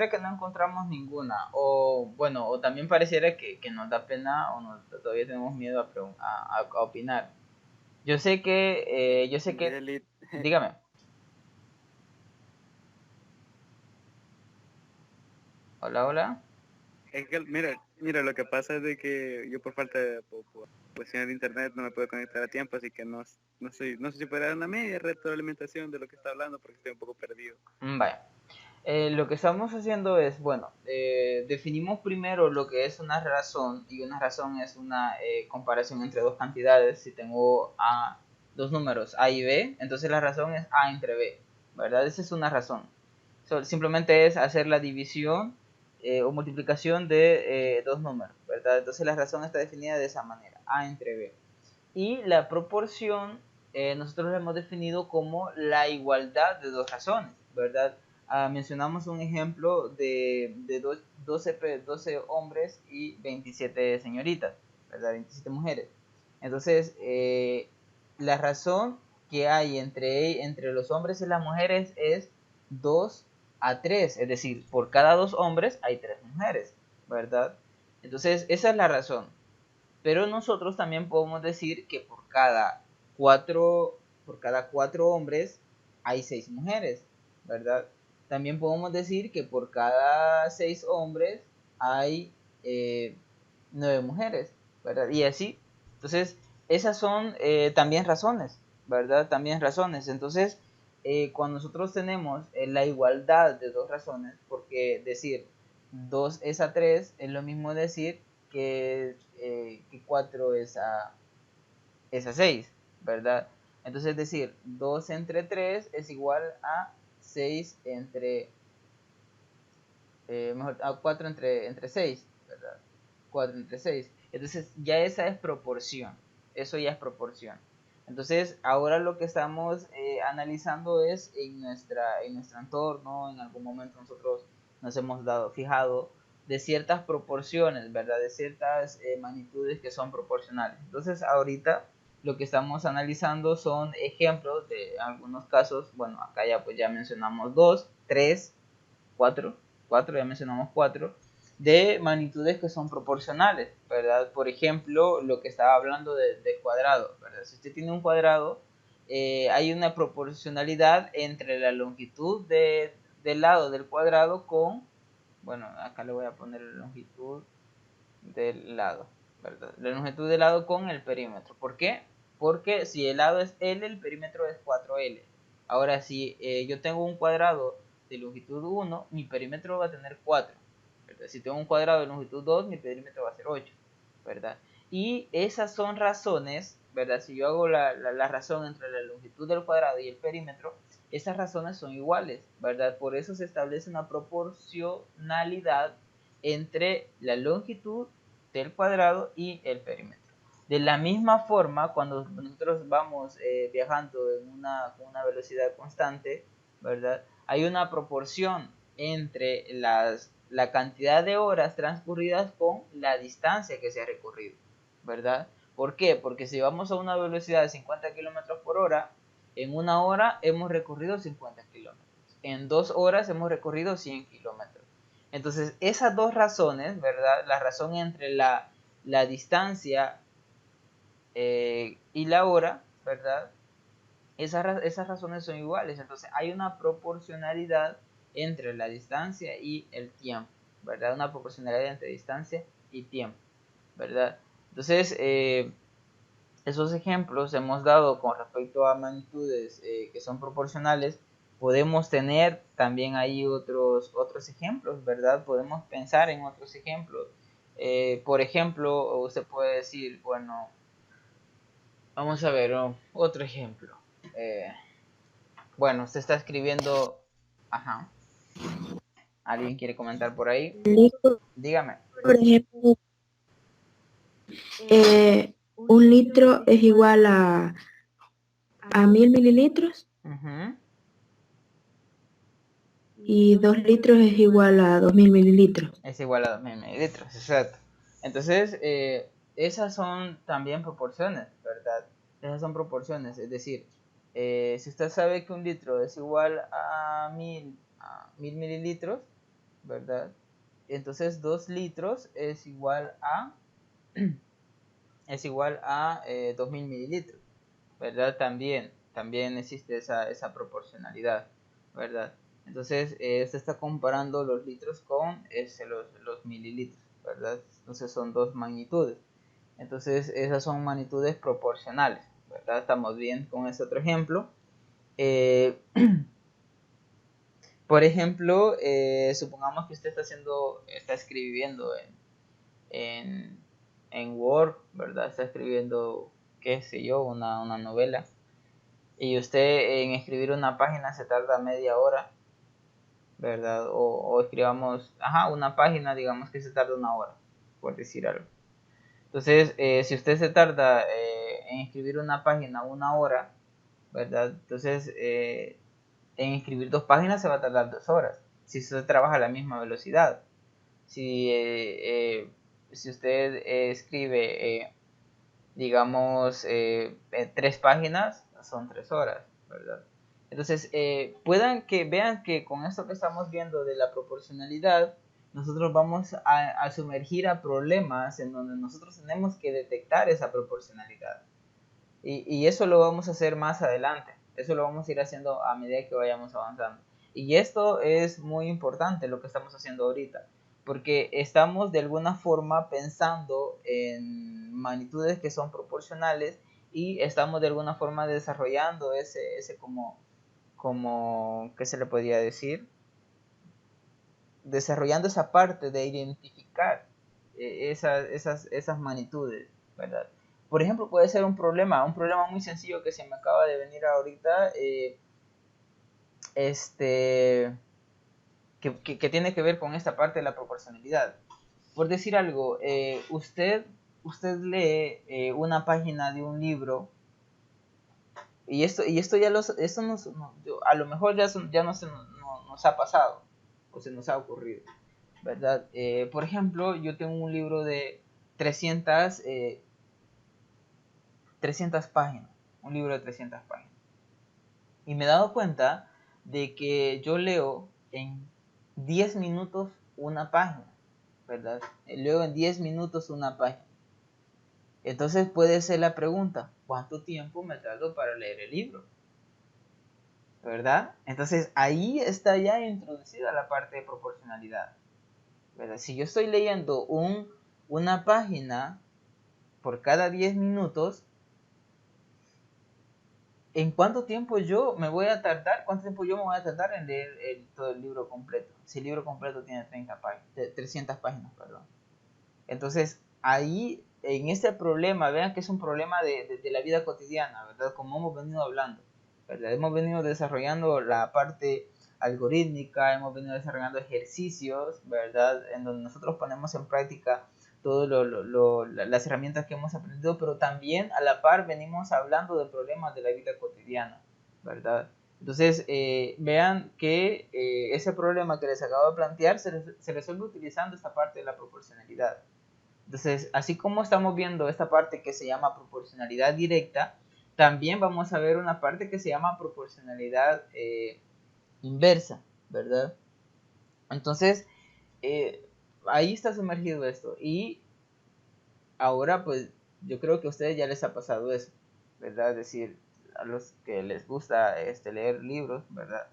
que no encontramos ninguna, o bueno, o también pareciera que nos da pena o todavía tenemos miedo a opinar. Yo sé que, Miguelito, dígame. Hola, hola. es que mira, lo que pasa es de que yo por falta de por cuestiones de internet no me puedo conectar a tiempo, así que no sé si podrá dar una media retroalimentación de lo que está hablando porque estoy un poco perdido. Vaya. Lo que estamos haciendo es, bueno, definimos primero lo que es una razón, y una razón es una comparación entre dos cantidades. Si tengo dos números A y B, entonces la razón es A entre B, ¿verdad? Esa es una razón. Simplemente es hacer la división o multiplicación de dos números, ¿verdad? Entonces la razón está definida de esa manera, A entre B. Y la proporción nosotros la hemos definido como la igualdad de dos razones, ¿verdad? Mencionamos un ejemplo de 12 hombres y 27 señoritas, ¿verdad? 27 mujeres. Entonces, la razón que hay entre los hombres y las mujeres es 2 a 3, es decir, por cada 2 hombres hay 3 mujeres, ¿verdad? Entonces, esa es la razón. Pero nosotros también podemos decir que por cada cuatro hombres hay 6 mujeres, ¿verdad? También podemos decir que por cada 6 hombres hay 9 mujeres, ¿verdad? Y así. Entonces, esas son también razones, ¿verdad? También razones. Entonces, cuando nosotros tenemos la igualdad de dos razones, porque decir 2 es a 3 es lo mismo decir que 4 es a 6, ¿verdad? Entonces, es decir, 2 entre 3 es igual a 6 a 4 entre 6, ¿verdad? 4 entre 6. Entonces, ya esa es proporción. Eso ya es proporción. Entonces, ahora lo que estamos analizando es en nuestro entorno, en algún momento nosotros nos hemos fijado de ciertas proporciones, ¿verdad? De ciertas magnitudes que son proporcionales. Entonces, ahorita lo que estamos analizando son ejemplos de algunos casos. Bueno, acá ya pues ya mencionamos 2, 3, 4, ya mencionamos 4 de magnitudes que son proporcionales, ¿verdad? Por ejemplo, lo que estaba hablando de cuadrado, ¿verdad? Si usted tiene un cuadrado, hay una proporcionalidad entre la longitud del lado del cuadrado con, bueno, acá le voy a poner la longitud del lado, ¿verdad? La longitud del lado con el perímetro. ¿Por qué? Porque si el lado es L, el perímetro es 4L. Ahora, si yo tengo un cuadrado de longitud 1, mi perímetro va a tener 4. ¿Verdad? Si tengo un cuadrado de longitud 2, mi perímetro va a ser 8. ¿Verdad? Y esas son razones, ¿verdad? Si yo hago la razón entre la longitud del cuadrado y el perímetro, esas razones son iguales, ¿verdad? Por eso se establece una proporcionalidad entre la longitud del cuadrado y el perímetro. De la misma forma, cuando nosotros vamos viajando en con una velocidad constante, ¿verdad? Hay una proporción entre la cantidad de horas transcurridas con la distancia que se ha recorrido, ¿verdad? ¿Por qué? Porque si vamos a una velocidad de 50 kilómetros por hora, en una hora hemos recorrido 50 kilómetros. En 2 horas hemos recorrido 100 kilómetros. Entonces, esas dos razones, ¿verdad? La razón entre la distancia y la hora, ¿verdad? Esas razones son iguales. Entonces, hay una proporcionalidad entre la distancia y el tiempo, ¿verdad? Una proporcionalidad entre distancia y tiempo, ¿verdad? Entonces, esos ejemplos hemos dado con respecto a magnitudes que son proporcionales. Podemos tener también ahí otros ejemplos, ¿verdad? Podemos pensar en otros ejemplos. Por ejemplo, usted puede decir, bueno, vamos a ver otro ejemplo. Bueno, usted está escribiendo, ajá, ¿alguien quiere comentar por ahí? Litro, Dígame. por ejemplo, un litro es igual a 1000 mililitros Ujú. y 2 litros es igual a 2000 mililitros. Es igual a 2000 mililitros, exacto. Entonces, esas son también proporciones, ¿verdad? Esas son proporciones, es decir, si usted sabe que un litro es igual a 1000 mililitros, ¿verdad? Entonces 2 litros es igual a 2000 mililitros, ¿verdad? También existe esa proporcionalidad, ¿verdad? Entonces, se está comparando los litros con los mililitros, ¿verdad? Entonces son dos magnitudes. Entonces, esas son magnitudes proporcionales, ¿verdad? Estamos bien con ese otro ejemplo. Eh, por ejemplo, supongamos que usted está escribiendo en, en Word, ¿verdad? Está escribiendo, qué sé yo, una novela. Y usted en escribir una página se tarda media hora, ¿verdad? O escribamos, una página, digamos que se tarda una hora, por decir algo. Entonces, si usted se tarda en escribir una página una hora, ¿verdad? Entonces, en escribir 2 páginas se va a tardar 2 horas, si usted trabaja a la misma velocidad. Si usted escribe, digamos, 3 páginas, son 3 horas, ¿verdad? Entonces, vean que con esto que estamos viendo de la proporcionalidad, nosotros vamos a sumergir a problemas en donde nosotros tenemos que detectar esa proporcionalidad. Y eso lo vamos a hacer más adelante. Eso lo vamos a ir haciendo a medida que vayamos avanzando. Y esto es muy importante lo que estamos haciendo ahorita, porque estamos de alguna forma pensando en magnitudes que son proporcionales y estamos de alguna forma desarrollando ese como, ¿qué se le podría decir? Desarrollando esa parte de identificar esas magnitudes, ¿verdad? Por ejemplo, puede ser un problema muy sencillo que se me acaba de venir ahorita, que tiene que ver con esta parte de la proporcionalidad. Por decir algo, usted lee una página de un libro y esto a lo mejor ya nos ha pasado o se nos ha ocurrido, ¿verdad? Por ejemplo, yo tengo un libro de 300 páginas, un libro de 300 páginas. Y me he dado cuenta de que yo leo en 10 minutos una página, ¿verdad? Leo en 10 minutos una página. Entonces puede ser la pregunta, ¿cuánto tiempo me tardo para leer el libro? ¿Verdad? Entonces ahí está ya introducida la parte de proporcionalidad, ¿verdad? Si yo estoy leyendo una página por cada 10 minutos, ¿en cuánto tiempo yo me voy a tardar? ¿Cuánto tiempo yo me voy a tardar en leer todo el libro completo? Si el libro completo tiene 300 páginas, perdón. Entonces, ahí, en este problema, vean que es un problema de la vida cotidiana, ¿verdad? Como hemos venido hablando, ¿verdad? Hemos venido desarrollando la parte algorítmica, hemos venido desarrollando ejercicios, ¿verdad? En donde nosotros ponemos en práctica todas las herramientas que hemos aprendido, pero también a la par venimos hablando de problemas de la vida cotidiana, ¿verdad? Entonces, vean que ese problema que les acabo de plantear se resuelve utilizando esta parte de la proporcionalidad. Entonces, así como estamos viendo esta parte que se llama proporcionalidad directa, también vamos a ver una parte que se llama proporcionalidad inversa, ¿verdad? Entonces, ahí está sumergido esto. Y ahora, pues, yo creo que a ustedes ya les ha pasado eso, ¿verdad? Es decir, a los que les gusta leer libros, ¿verdad?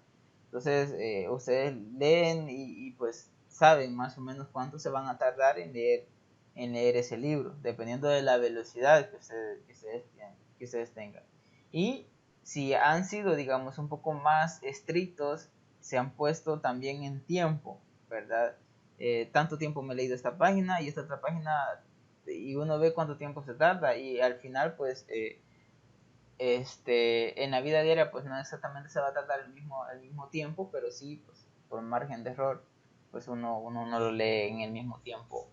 Entonces, ustedes leen y pues saben más o menos cuánto se van a tardar en leer ese libro, dependiendo de la velocidad que ustedes tengan. Y si han sido, digamos, un poco más estrictos, se han puesto también en tiempo, ¿verdad? Tanto tiempo me he leído esta página y esta otra página, y uno ve cuánto tiempo se tarda, y al final, pues, en la vida diaria, pues no exactamente se va a tardar el mismo tiempo, pero sí, pues, por margen de error, pues uno no lo lee en el mismo tiempo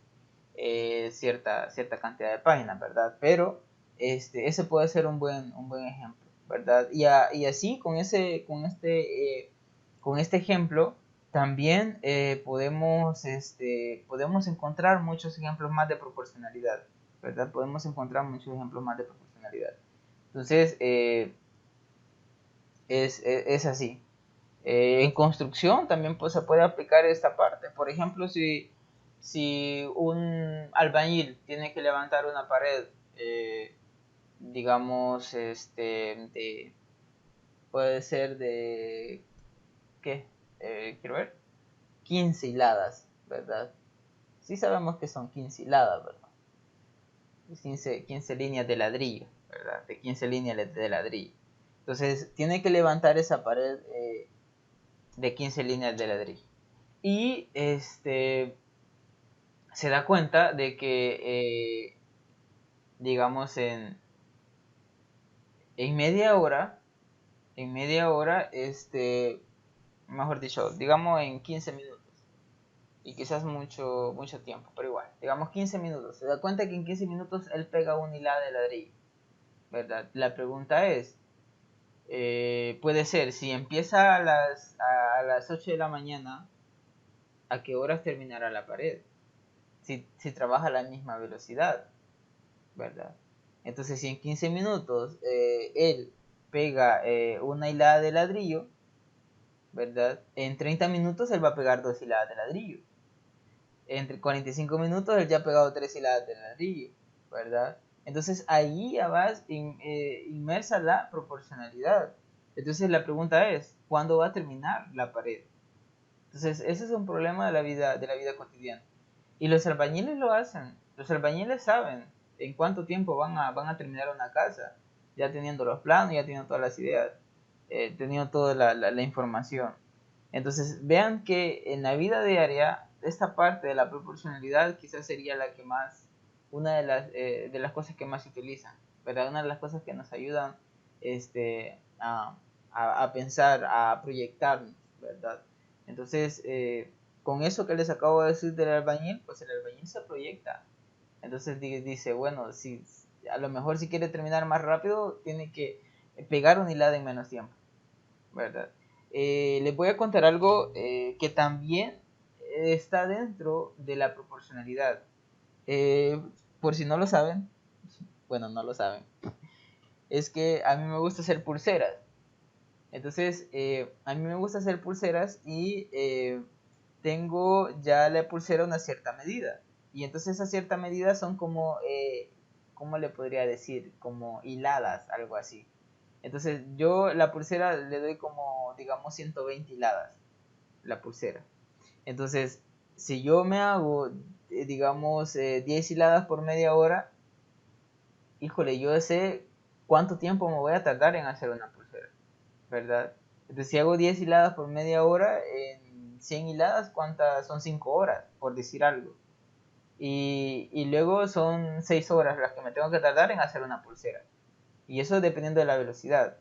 cierta cantidad de páginas, ¿verdad? Pero ese puede ser un buen ejemplo, ¿verdad? Y así con este ejemplo también podemos encontrar muchos ejemplos más de proporcionalidad, ¿verdad? Podemos encontrar muchos ejemplos más de proporcionalidad. Entonces, es así. En construcción también, pues, se puede aplicar esta parte. Por ejemplo, si un albañil tiene que levantar una pared, digamos, puede ser de, ¿qué? Quiero ver, 15 hiladas, ¿verdad? Sí sabemos que son 15 hiladas, ¿verdad? 15 líneas de ladrillo, ¿verdad? De 15 líneas de ladrillo. Entonces, tiene que levantar esa pared de 15 líneas de ladrillo. Y se da cuenta de que, digamos, en media hora, mejor dicho, digamos en 15 minutos, y quizás mucho tiempo, pero igual, digamos 15 minutos, se da cuenta que en 15 minutos él pega una hilada de ladrillo, ¿verdad? La pregunta es, puede ser, si empieza a las 8 de la mañana, ¿a qué horas terminará la pared? Si trabaja a la misma velocidad, ¿verdad? Entonces, si en 15 minutos él pega una hilada de ladrillo, ¿verdad? En 30 minutos él va a pegar 2 hiladas de ladrillo. Entre 45 minutos él ya ha pegado 3 hiladas de ladrillo, ¿verdad? Entonces ahí ya vas inmersa la proporcionalidad. Entonces la pregunta es, ¿cuándo va a terminar la pared? Entonces ese es un problema de la vida cotidiana. Y los albañiles lo hacen. Los albañiles saben en cuánto tiempo van a terminar una casa, ya teniendo los planos, ya teniendo todas las ideas, teniendo toda la información. Entonces vean que en la vida diaria esta parte de la proporcionalidad quizás sería la que más, una de las cosas que más se utilizan, ¿verdad? Una de las cosas que nos ayudan a pensar, a proyectarnos, ¿verdad? Entonces, con eso que les acabo de decir del albañil, pues el albañil se proyecta. Entonces dice, bueno, si a lo mejor si quiere terminar más rápido, tiene que pegar un hilado en menos tiempo, ¿verdad? Les voy a contar algo que también está dentro de la proporcionalidad. Por si no lo saben, bueno, no lo saben, es que a mí me gusta hacer pulseras. Entonces, a mí me gusta hacer pulseras y tengo ya la pulsera una cierta medida. Y entonces esa cierta medida son como, ¿cómo le podría decir? Como hiladas, algo así. Entonces yo la pulsera le doy como, digamos, 120 hiladas, la pulsera. Entonces, si yo me hago, digamos, 10 hiladas por media hora, híjole, yo sé cuánto tiempo me voy a tardar en hacer una pulsera, ¿verdad? Entonces, si hago 10 hiladas por media hora, en 100 hiladas, ¿cuántas? Son 5 horas, por decir algo. Y luego son 6 horas las que me tengo que tardar en hacer una pulsera. Y eso dependiendo de la velocidad,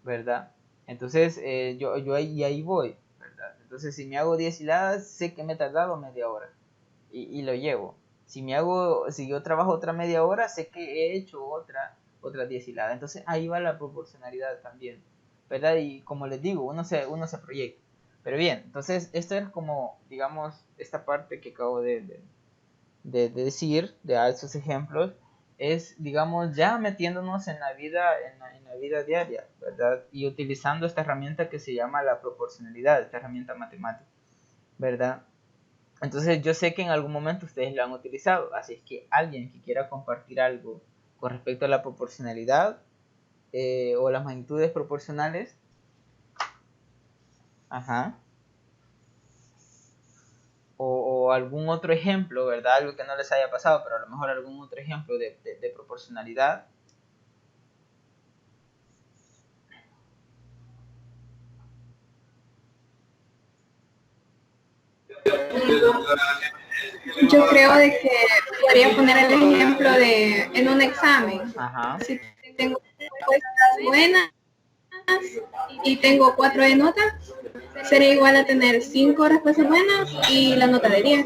¿verdad? Entonces, yo ahí voy, ¿verdad? Entonces, si me hago 10 hiladas, sé que me he tardado media hora y lo llevo. Si yo trabajo otra media hora, sé que he hecho otras 10 hiladas. Entonces, ahí va la proporcionalidad también, ¿verdad? Y como les digo, uno se proyecta. Pero bien, entonces, esto es como, digamos, esta parte que acabo de decir, de dar esos ejemplos, es, digamos, ya metiéndonos en la vida, en la vida diaria, ¿verdad? Y utilizando esta herramienta que se llama la proporcionalidad, esta herramienta matemática, ¿verdad? Entonces yo sé que en algún momento ustedes la han utilizado, así es que alguien que quiera compartir algo con respecto a la proporcionalidad o las magnitudes proporcionales, ajá, o algún otro ejemplo, ¿verdad? Algo que no les haya pasado, pero a lo mejor algún otro ejemplo de proporcionalidad. Yo creo de que podría poner el ejemplo de en un examen. Ajá. Si tengo respuestas buenas y tengo 4 de nota, sería igual a tener 5 respuestas buenas y la nota de 10.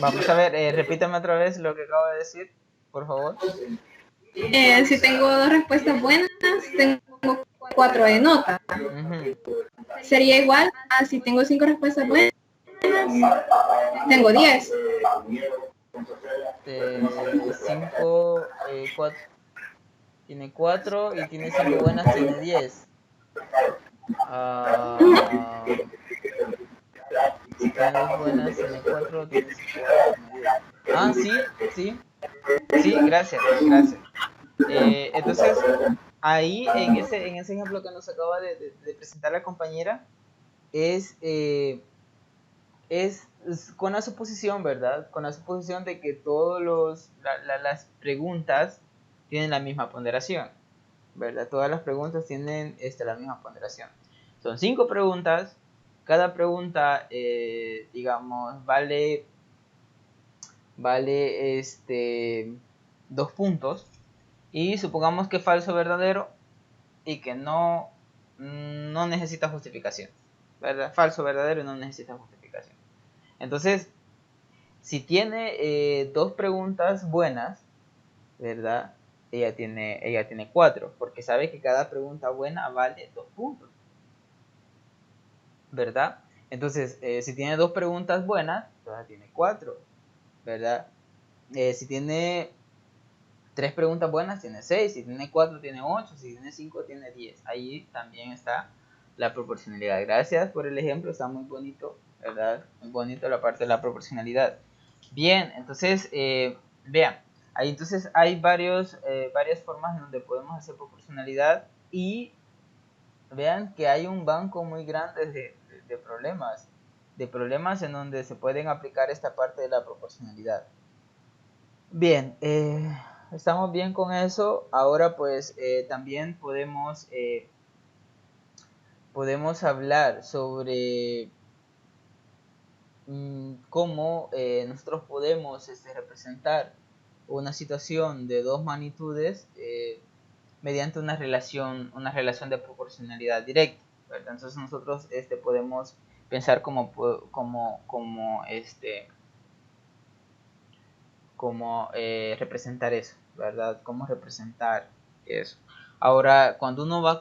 Vamos a ver, repítame otra vez lo que acabo de decir, por favor. Si tengo 2 respuestas buenas, tengo 4 de nota. Ujú. Sería igual a si tengo 5 respuestas buenas, tengo 10. 5, tiene 4 y tiene 5 buenas, tiene 10. Si tiene 2 buenas, tiene 4, tiene 5 buenas, tiene 10. Ah, sí, gracias. Entonces, ahí en ese ejemplo que nos acaba de presentar la compañera, es con la suposición, ¿verdad? Con la suposición de que todas las preguntas tienen la misma ponderación, ¿verdad? Todas las preguntas tienen la misma ponderación. Son 5 preguntas. Cada pregunta, digamos, vale 2 puntos. Y supongamos que falso verdadero y que no necesita justificación, ¿verdad? Falso verdadero y no necesita justificación. Entonces, si tiene 2 preguntas buenas, ¿verdad? Ella tiene 4, porque sabe que cada pregunta buena vale 2 puntos, ¿verdad? Entonces, si tiene 2 preguntas buenas, entonces tiene 4, ¿verdad? Si tiene 3 preguntas buenas, tiene 6, si tiene 4, tiene 8, si tiene 5, tiene 10. Ahí también está la proporcionalidad. Gracias por el ejemplo, está muy bonito, ¿verdad? Muy bonito la parte de la proporcionalidad. Bien, entonces, vean, ahí entonces hay varias formas en donde podemos hacer proporcionalidad y vean que hay un banco muy grande de problemas en donde se pueden aplicar esta parte de la proporcionalidad. Bien, estamos bien con eso. Ahora pues también podemos hablar sobre cómo nosotros podemos representar una situación de 2 magnitudes mediante una relación de proporcionalidad directa, ¿verdad? Entonces nosotros podemos pensar cómo representar eso, ¿verdad? Cómo representar eso. Ahora, cuando uno va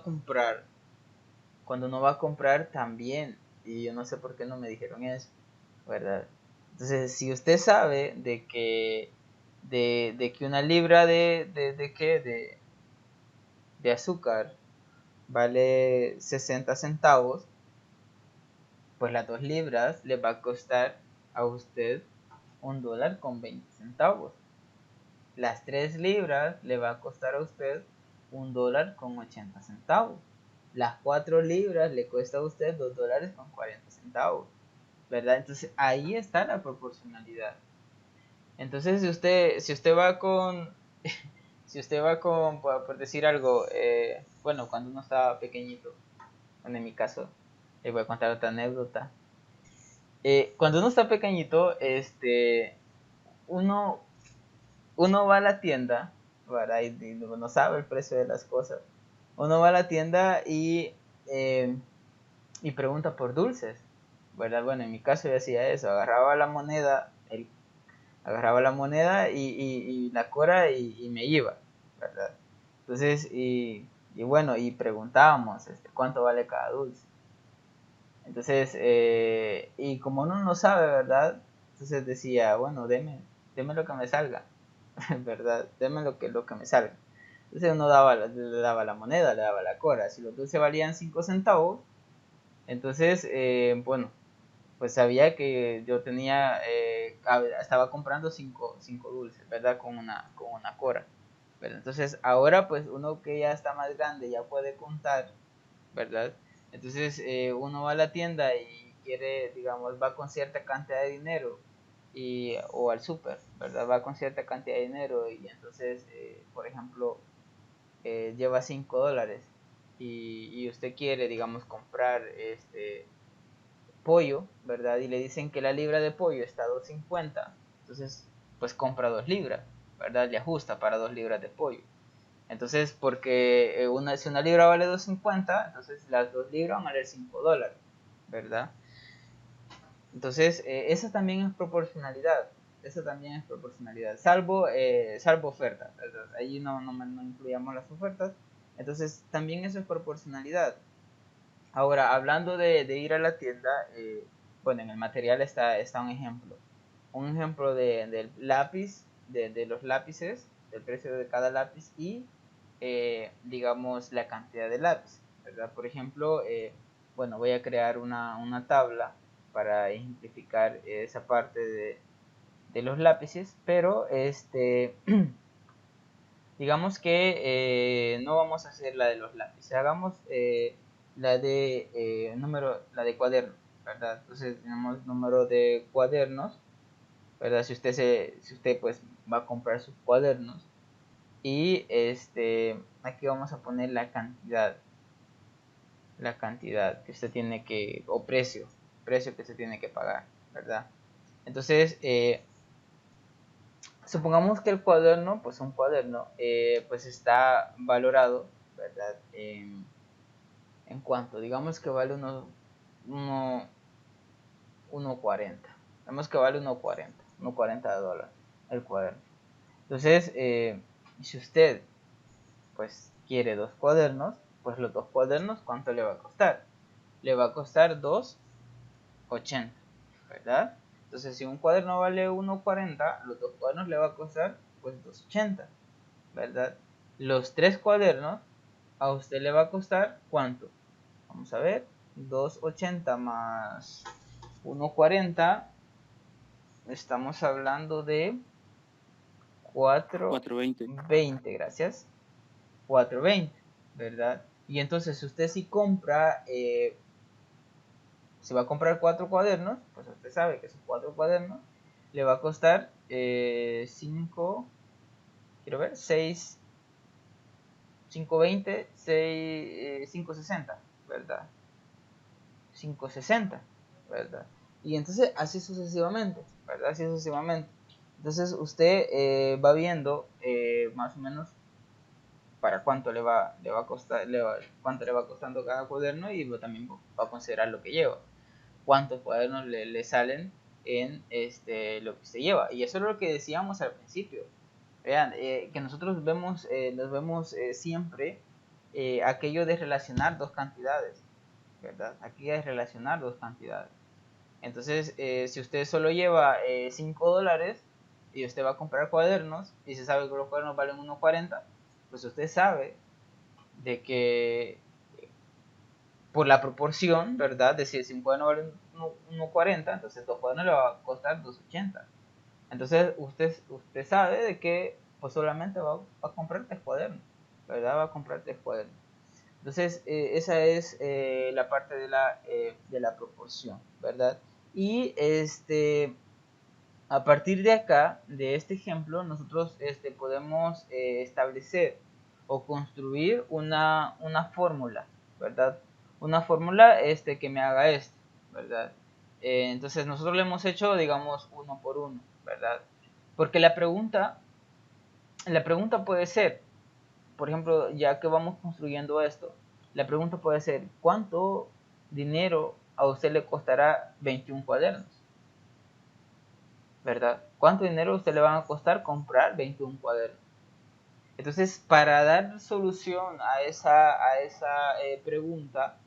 a comprar también, y yo no sé por qué no me dijeron eso, ¿verdad? Entonces, si usted sabe de que una libra de azúcar vale 60 centavos, pues las 2 libras le va a costar a usted $1.20. Las 3 libras le va a costar a usted $1.80. Las 4 libras le cuesta a usted $2.40, ¿verdad? Entonces ahí está la proporcionalidad. Entonces si usted va si usted va con, por decir algo, bueno, cuando uno estaba pequeñito, bueno, en mi caso, les voy a contar otra anécdota. Cuando uno está pequeñito, uno, uno va a la tienda, ¿verdad? Y no sabe el precio de las cosas. Uno va a la tienda eh, y pregunta por dulces, ¿verdad? Bueno, en mi caso yo hacía eso, agarraba la moneda, y la cora y me iba, ¿verdad? Entonces, y bueno, y preguntábamos cuánto vale cada dulce. Entonces, y como uno no sabe, ¿verdad? Entonces decía, bueno, deme lo que me salga, ¿verdad? Deme lo que me salga. Entonces uno le daba la moneda, le daba la cora. Si los dulces valían 5 centavos, entonces, bueno, pues sabía que yo tenía, estaba comprando 5 dulces, ¿verdad? Con una cora, ¿verdad? Entonces ahora pues uno que ya está más grande ya puede contar, ¿verdad? Entonces uno va a la tienda y quiere, digamos, va con cierta cantidad de dinero o al súper, ¿verdad? Va con cierta cantidad de dinero y entonces, por ejemplo, lleva $5 y usted quiere, digamos, comprar pollo, ¿verdad? Y le dicen que la libra de pollo está a 2.50, entonces pues compra 2 libras, ¿verdad? Le ajusta para 2 libras de pollo. Entonces, porque si una libra vale 2.50, entonces las 2 libras van a valer $5, ¿verdad? Entonces, esa también es proporcionalidad. Esa también es proporcionalidad. Salvo ofertas, ¿verdad? Ahí no incluíamos las ofertas. Entonces, también eso es proporcionalidad. Ahora, hablando de ir a la tienda, bueno, en el material está un ejemplo. Un ejemplo del lápiz, de los lápices, del precio de cada lápiz y, digamos, la cantidad de lápiz, ¿verdad? Por ejemplo, bueno, voy a crear una tabla para ejemplificar esa parte de los lápices, pero digamos que no vamos a hacer la de los lápices, hagamos la de cuadernos, ¿verdad? Entonces tenemos número de cuadernos, ¿verdad? Si usted pues va a comprar sus cuadernos y aquí vamos a poner la cantidad que usted tiene que, o precio que se tiene que pagar, ¿verdad? Entonces, supongamos que el cuaderno, pues un cuaderno, pues está valorado, ¿verdad? En cuanto, digamos que vale uno, 1.40. Digamos que vale 1.40 $1.40 el cuaderno. Entonces, si usted, pues, quiere 2 cuadernos, pues los 2 cuadernos, ¿cuánto le va a costar? Le va a costar 2.80, ¿verdad? Entonces, si un cuaderno vale 1.40, los 2 cuadernos le va a costar, pues, 2.80, ¿verdad? Los 3 cuadernos a usted le va a costar ¿cuánto? Vamos a ver, 2.80 más 1.40, estamos hablando de 420. 4.20, gracias, 4.20, ¿verdad? Y entonces si usted si compra, si va a comprar 4 cuadernos, pues usted sabe que esos 4 cuadernos le va a costar 5, quiero ver, 6, 5.20, 5.60, ¿verdad? 5.60, ¿verdad? Y entonces así sucesivamente, ¿verdad? Así sucesivamente. Entonces usted va viendo más o menos para cuánto le va a costar, cuánto le va costando cada cuaderno y también va a considerar lo que lleva. Cuántos cuadernos le salen en lo que se lleva. Y eso es lo que decíamos al principio. Vean, que nosotros nos vemos siempre aquello de relacionar dos cantidades, ¿verdad? Aquí hay relacionar dos cantidades. Entonces, si usted solo lleva $5 y usted va a comprar cuadernos y se sabe que los cuadernos valen 1.40, pues usted sabe de que por la proporción, ¿verdad? De si un cuaderno vale 1.40, entonces dos cuadernos le va a costar 2.80. Entonces, usted sabe de que pues solamente va a comprar 3 cuadernos, ¿verdad? Va a comprar 3 cuadernos. Entonces, esa es la parte de la proporción, ¿verdad? Y a partir de acá, de este ejemplo, nosotros podemos establecer o construir una fórmula, ¿verdad? Una fórmula que me haga esto, ¿verdad? Entonces nosotros lo hemos hecho, digamos, uno por uno, ¿verdad? Porque la pregunta puede ser, por ejemplo, ya que vamos construyendo esto, la pregunta puede ser, ¿cuánto dinero a usted le costará 21 cuadernos? ¿Verdad? ¿Cuánto dinero a usted le van a costar comprar 21 cuadernos? Entonces, para dar solución a esa pregunta,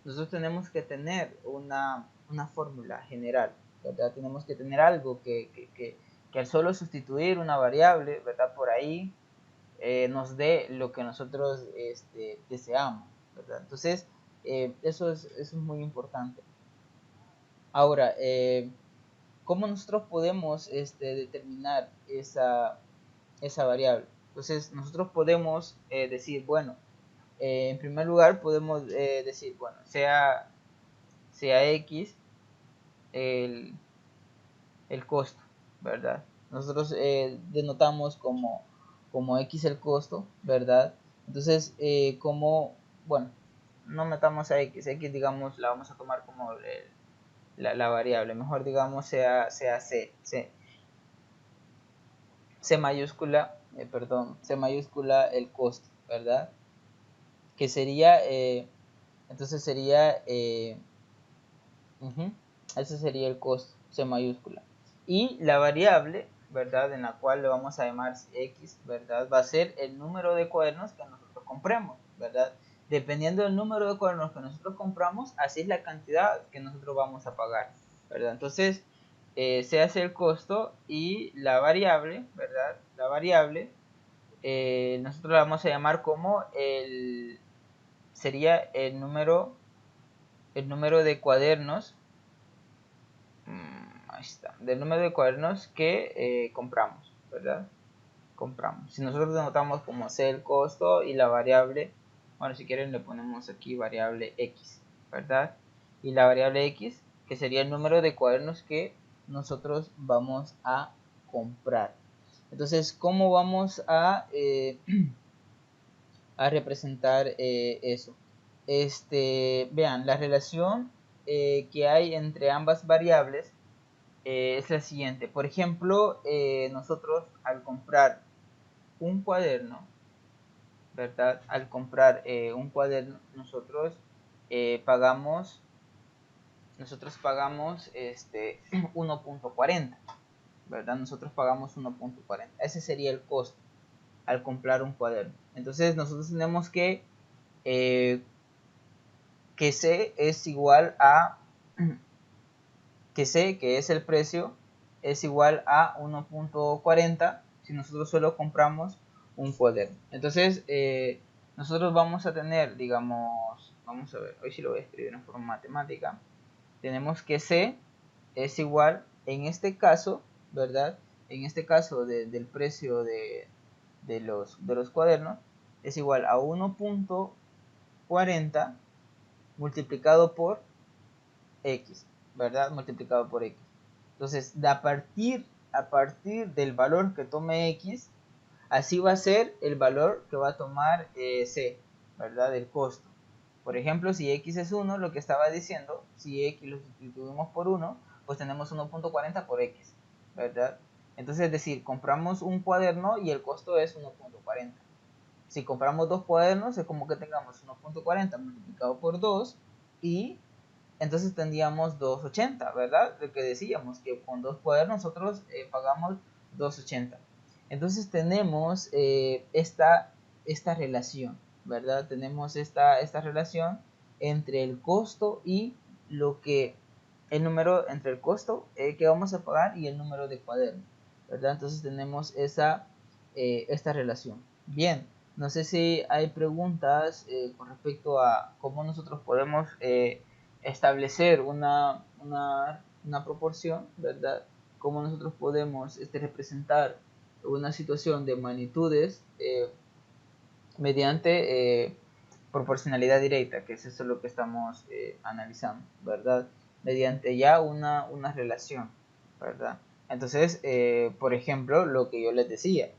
nosotros tenemos que tener una fórmula general, ¿verdad? Tenemos que tener algo que al solo sustituir una variable, ¿verdad? Por ahí nos dé lo que nosotros deseamos, ¿verdad? Entonces, eso es muy importante. Ahora, ¿cómo nosotros podemos determinar esa variable? Entonces, nosotros podemos decir, bueno, en primer lugar podemos decir, bueno, sea X el costo, ¿verdad? Nosotros denotamos como X el costo, ¿verdad? Entonces, bueno, no metamos a X, digamos la vamos a tomar como la variable, mejor digamos sea C mayúscula, C mayúscula el costo, ¿verdad? Que sería, entonces sería, ese sería el costo, C mayúscula. Y la variable, ¿verdad? En la cual le vamos a llamar X, ¿verdad? Va a ser el número de cuadernos que nosotros compremos, ¿verdad? Dependiendo del número de cuadernos que nosotros compramos, así es la cantidad que nosotros vamos a pagar, ¿verdad? Entonces, se hace el costo y la variable, ¿verdad? La variable, nosotros la vamos a llamar como sería el número de cuadernos, ahí está, del número de cuadernos que compramos, ¿verdad? Compramos. Si nosotros denotamos como C el costo y la variable, bueno, si quieren le ponemos aquí variable X, ¿verdad? Y la variable X, que sería el número de cuadernos que nosotros vamos a comprar. Entonces, ¿cómo vamos a representar eso? Vean, la relación que hay entre ambas variables es la siguiente. Por ejemplo, nosotros al comprar un cuaderno, ¿verdad? Al comprar un cuaderno, nosotros pagamos 1.40, ¿verdad? Nosotros pagamos 1.40. Ese sería el costo al comprar un cuaderno. Entonces nosotros tenemos que C es igual a C, que es el precio, es igual a 1.40 si nosotros solo compramos un cuaderno. Entonces, nosotros vamos a tener, digamos, vamos a ver, hoy sí lo voy a escribir en forma matemática. Tenemos que C es igual, en este caso, ¿verdad? En este caso del precio de los cuadernos, es igual a 1.40 multiplicado por X, ¿verdad? Multiplicado por X. Entonces, a partir del valor que tome X, así va a ser el valor que va a tomar C, ¿verdad? El costo. Por ejemplo, si X es 1, lo que estaba diciendo, si X lo sustituimos por 1, pues tenemos 1.40 por X, ¿verdad? Entonces, es decir, compramos un cuaderno y el costo es 1.40. Si compramos dos cuadernos, es como que tengamos 1.40 multiplicado por 2 y entonces tendríamos 2.80, ¿verdad? Lo que decíamos, que con dos cuadernos nosotros pagamos 2.80. Entonces tenemos esta relación, ¿verdad? Tenemos esta relación entre el costo y el número, entre el costo que vamos a pagar y el número de cuadernos, ¿verdad? Entonces tenemos esta relación. Bien, no sé si hay preguntas con respecto a cómo nosotros podemos establecer una proporción, ¿verdad? Cómo nosotros podemos representar una situación de magnitudes mediante proporcionalidad directa, que es eso lo que estamos analizando, ¿verdad? Mediante ya una relación, ¿verdad? Entonces, por ejemplo, lo que yo les decía,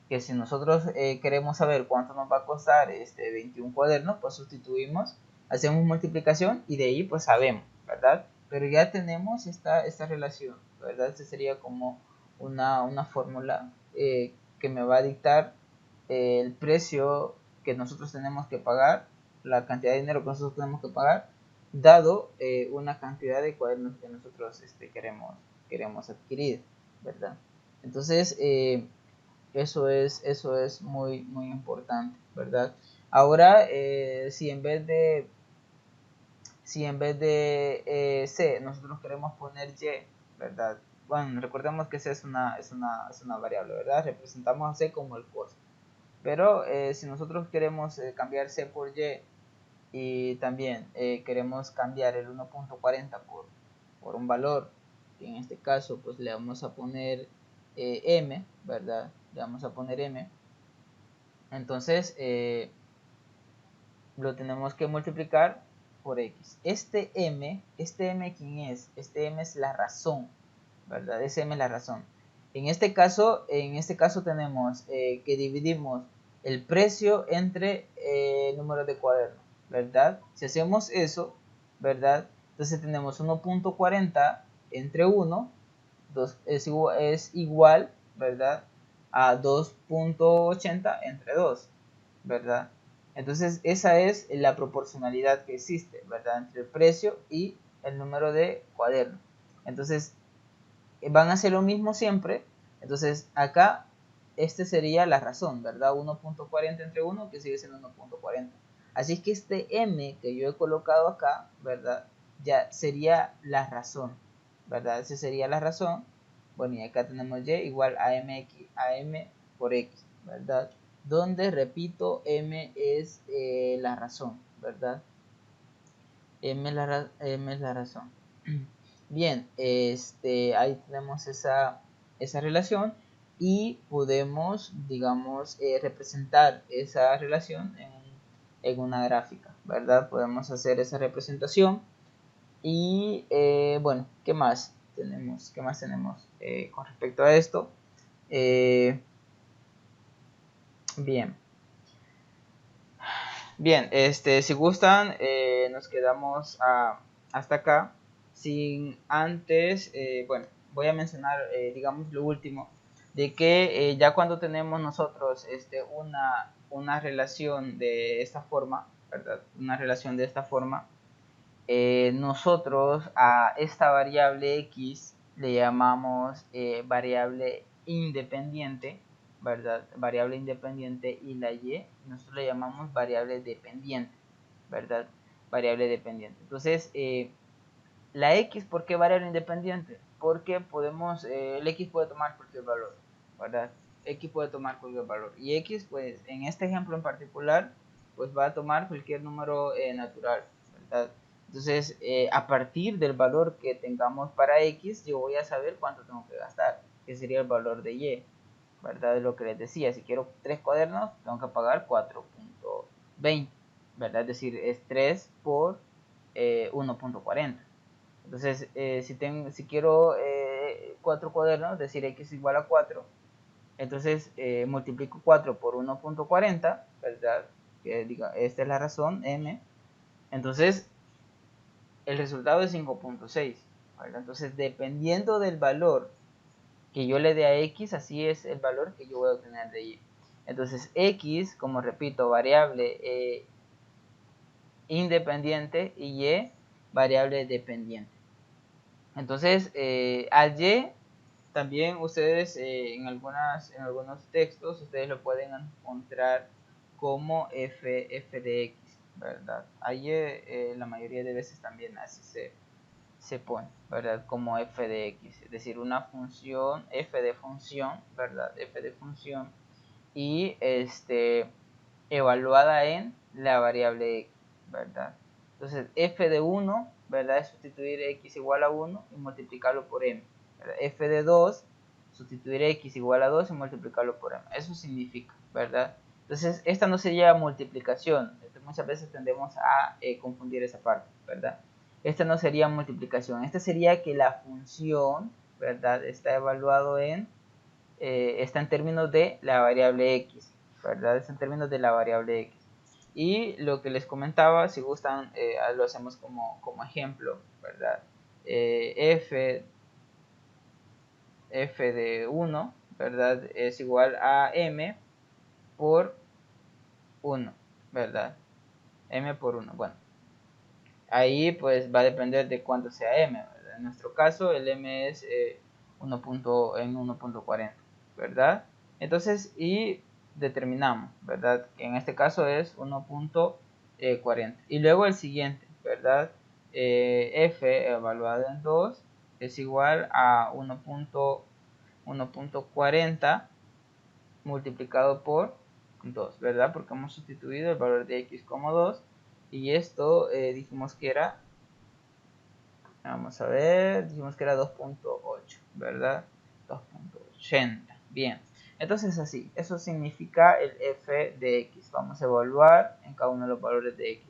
que si nosotros queremos saber cuánto nos va a costar 21 cuadernos, pues sustituimos, hacemos multiplicación y de ahí pues sabemos, ¿verdad? Pero ya tenemos esta relación, ¿verdad? Esta sería como una fórmula que me va a dictar el precio que nosotros tenemos que pagar, la cantidad de dinero que nosotros tenemos que pagar, dado una cantidad de cuadernos que nosotros queremos adquirir, ¿verdad? Entonces, eso es muy, muy importante, ¿verdad? Ahora, si en vez de C nosotros queremos poner Y, ¿verdad? Bueno, recordemos que C es una variable, ¿verdad? Representamos a C como el costo. Pero si nosotros queremos cambiar C por Y y también queremos cambiar el 1.40 por un valor, que en este caso pues le vamos a poner M, ¿verdad? Le vamos a poner M. Entonces lo tenemos que multiplicar por X. Este M ¿quién es? Este M es la razón, ¿verdad? Ese M es la razón. En este caso tenemos que dividimos el precio entre el número de cuadernos, ¿verdad? Si hacemos eso, ¿verdad? Entonces tenemos 1.40 entre 1 es igual, ¿verdad? A 2.80 entre 2, ¿verdad? Entonces esa es la proporcionalidad que existe, ¿verdad? Entre el precio y el número de cuadernos. Entonces van a ser lo mismo siempre. Entonces acá este sería la razón, ¿verdad? 1.40 entre 1 que sigue siendo 1.40. Así que este M que yo he colocado acá, ¿verdad? Ya sería la razón, ¿verdad? Esa sería la razón. Bueno, y acá tenemos Y igual a M por X, ¿verdad? Donde, repito, M es la razón, ¿verdad? M es la razón. Bien, ahí tenemos esa relación y podemos, digamos, representar esa relación en una gráfica, ¿verdad? Podemos hacer esa representación y, bueno, ¿qué más tenemos? ¿Qué más tenemos con respecto a esto? Bien. Bien, si gustan, nos quedamos hasta acá. Sin antes, bueno, voy a mencionar, digamos, lo último, de que ya cuando tenemos nosotros una relación de esta forma, ¿verdad? Una relación de esta forma, nosotros a esta variable X le llamamos variable independiente, ¿verdad? Variable independiente, y la Y nosotros le llamamos variable dependiente, ¿verdad? Variable dependiente. Entonces, la X, ¿por qué variable independiente? Porque podemos, el X puede tomar cualquier valor, ¿verdad? X puede tomar cualquier valor. Y X, pues, en este ejemplo en particular, pues va a tomar cualquier número natural, ¿verdad? Entonces, a partir del valor que tengamos para X, yo voy a saber cuánto tengo que gastar, que sería el valor de Y, ¿verdad? Es lo que les decía, si quiero 3 cuadernos, tengo que pagar 4.20, ¿verdad? Es decir, es 3 por 1.40. Entonces, si quiero 4 cuadernos, es decir, X igual a 4, entonces multiplico 4 por 1.40, ¿verdad? Que diga, esta es la razón, M. Entonces, el resultado es 5.6, ¿verdad? Entonces, dependiendo del valor que yo le dé a X, así es el valor que yo voy a obtener de Y. Entonces, X, como repito, variable independiente, y Y, variable dependiente. Entonces, al Y también ustedes en algunos textos ustedes lo pueden encontrar como f de x, ¿verdad? Ahí la mayoría de veces también así se pone, ¿verdad? Como f de x, es decir, una función, f de función, ¿verdad? F de función y evaluada en la variable x, ¿verdad? Entonces, f de 1, ¿verdad? Es sustituir x igual a 1 y multiplicarlo por m. ¿Verdad? F de 2, sustituir x igual a 2 y multiplicarlo por m. Eso significa, ¿verdad? Entonces, esta no sería multiplicación. Muchas veces tendemos a confundir esa parte, ¿verdad? Esta no sería multiplicación. Esta sería que la función ¿verdad? Está evaluado está en términos de la variable x, ¿verdad? Está en términos de la variable x. Y lo que les comentaba, si gustan, lo hacemos como ejemplo, ¿verdad? F de 1, ¿verdad? Es igual a m por 1, ¿verdad? M por 1, bueno. Ahí pues va a depender de cuánto sea m, ¿verdad? En nuestro caso el m es 1.40, ¿verdad? Entonces, y determinamos, ¿verdad? Que en este caso es 1.40. Y luego el siguiente, ¿verdad? F evaluado en 2 es igual a 1.40 multiplicado por 2, ¿verdad? Porque hemos sustituido el valor de x como 2 y esto dijimos que era, vamos a ver, dijimos que era 2.8, ¿verdad? 2.80, bien. Entonces así, eso significa el f de x. Vamos a evaluar en cada uno de los valores de x.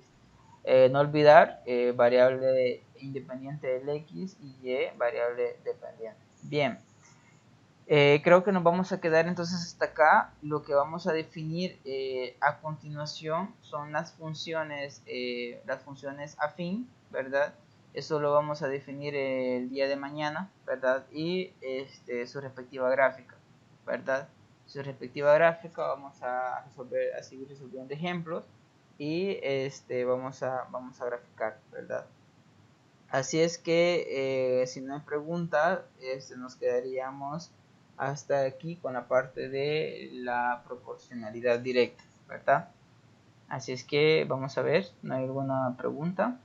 No olvidar variable independiente del x y y variable dependiente. Bien. Creo que nos vamos a quedar entonces hasta acá. Lo que vamos a definir a continuación son las funciones afín, ¿verdad? Eso lo vamos a definir el día de mañana, ¿verdad? Y su respectiva gráfica, ¿verdad? Su respectiva gráfica vamos a seguir resolviendo ejemplos y vamos a graficar, ¿verdad? Así es que si no hay preguntas, nos quedaríamos hasta aquí con la parte de la proporcionalidad directa, ¿verdad? Así es que vamos a ver, ¿no hay alguna pregunta?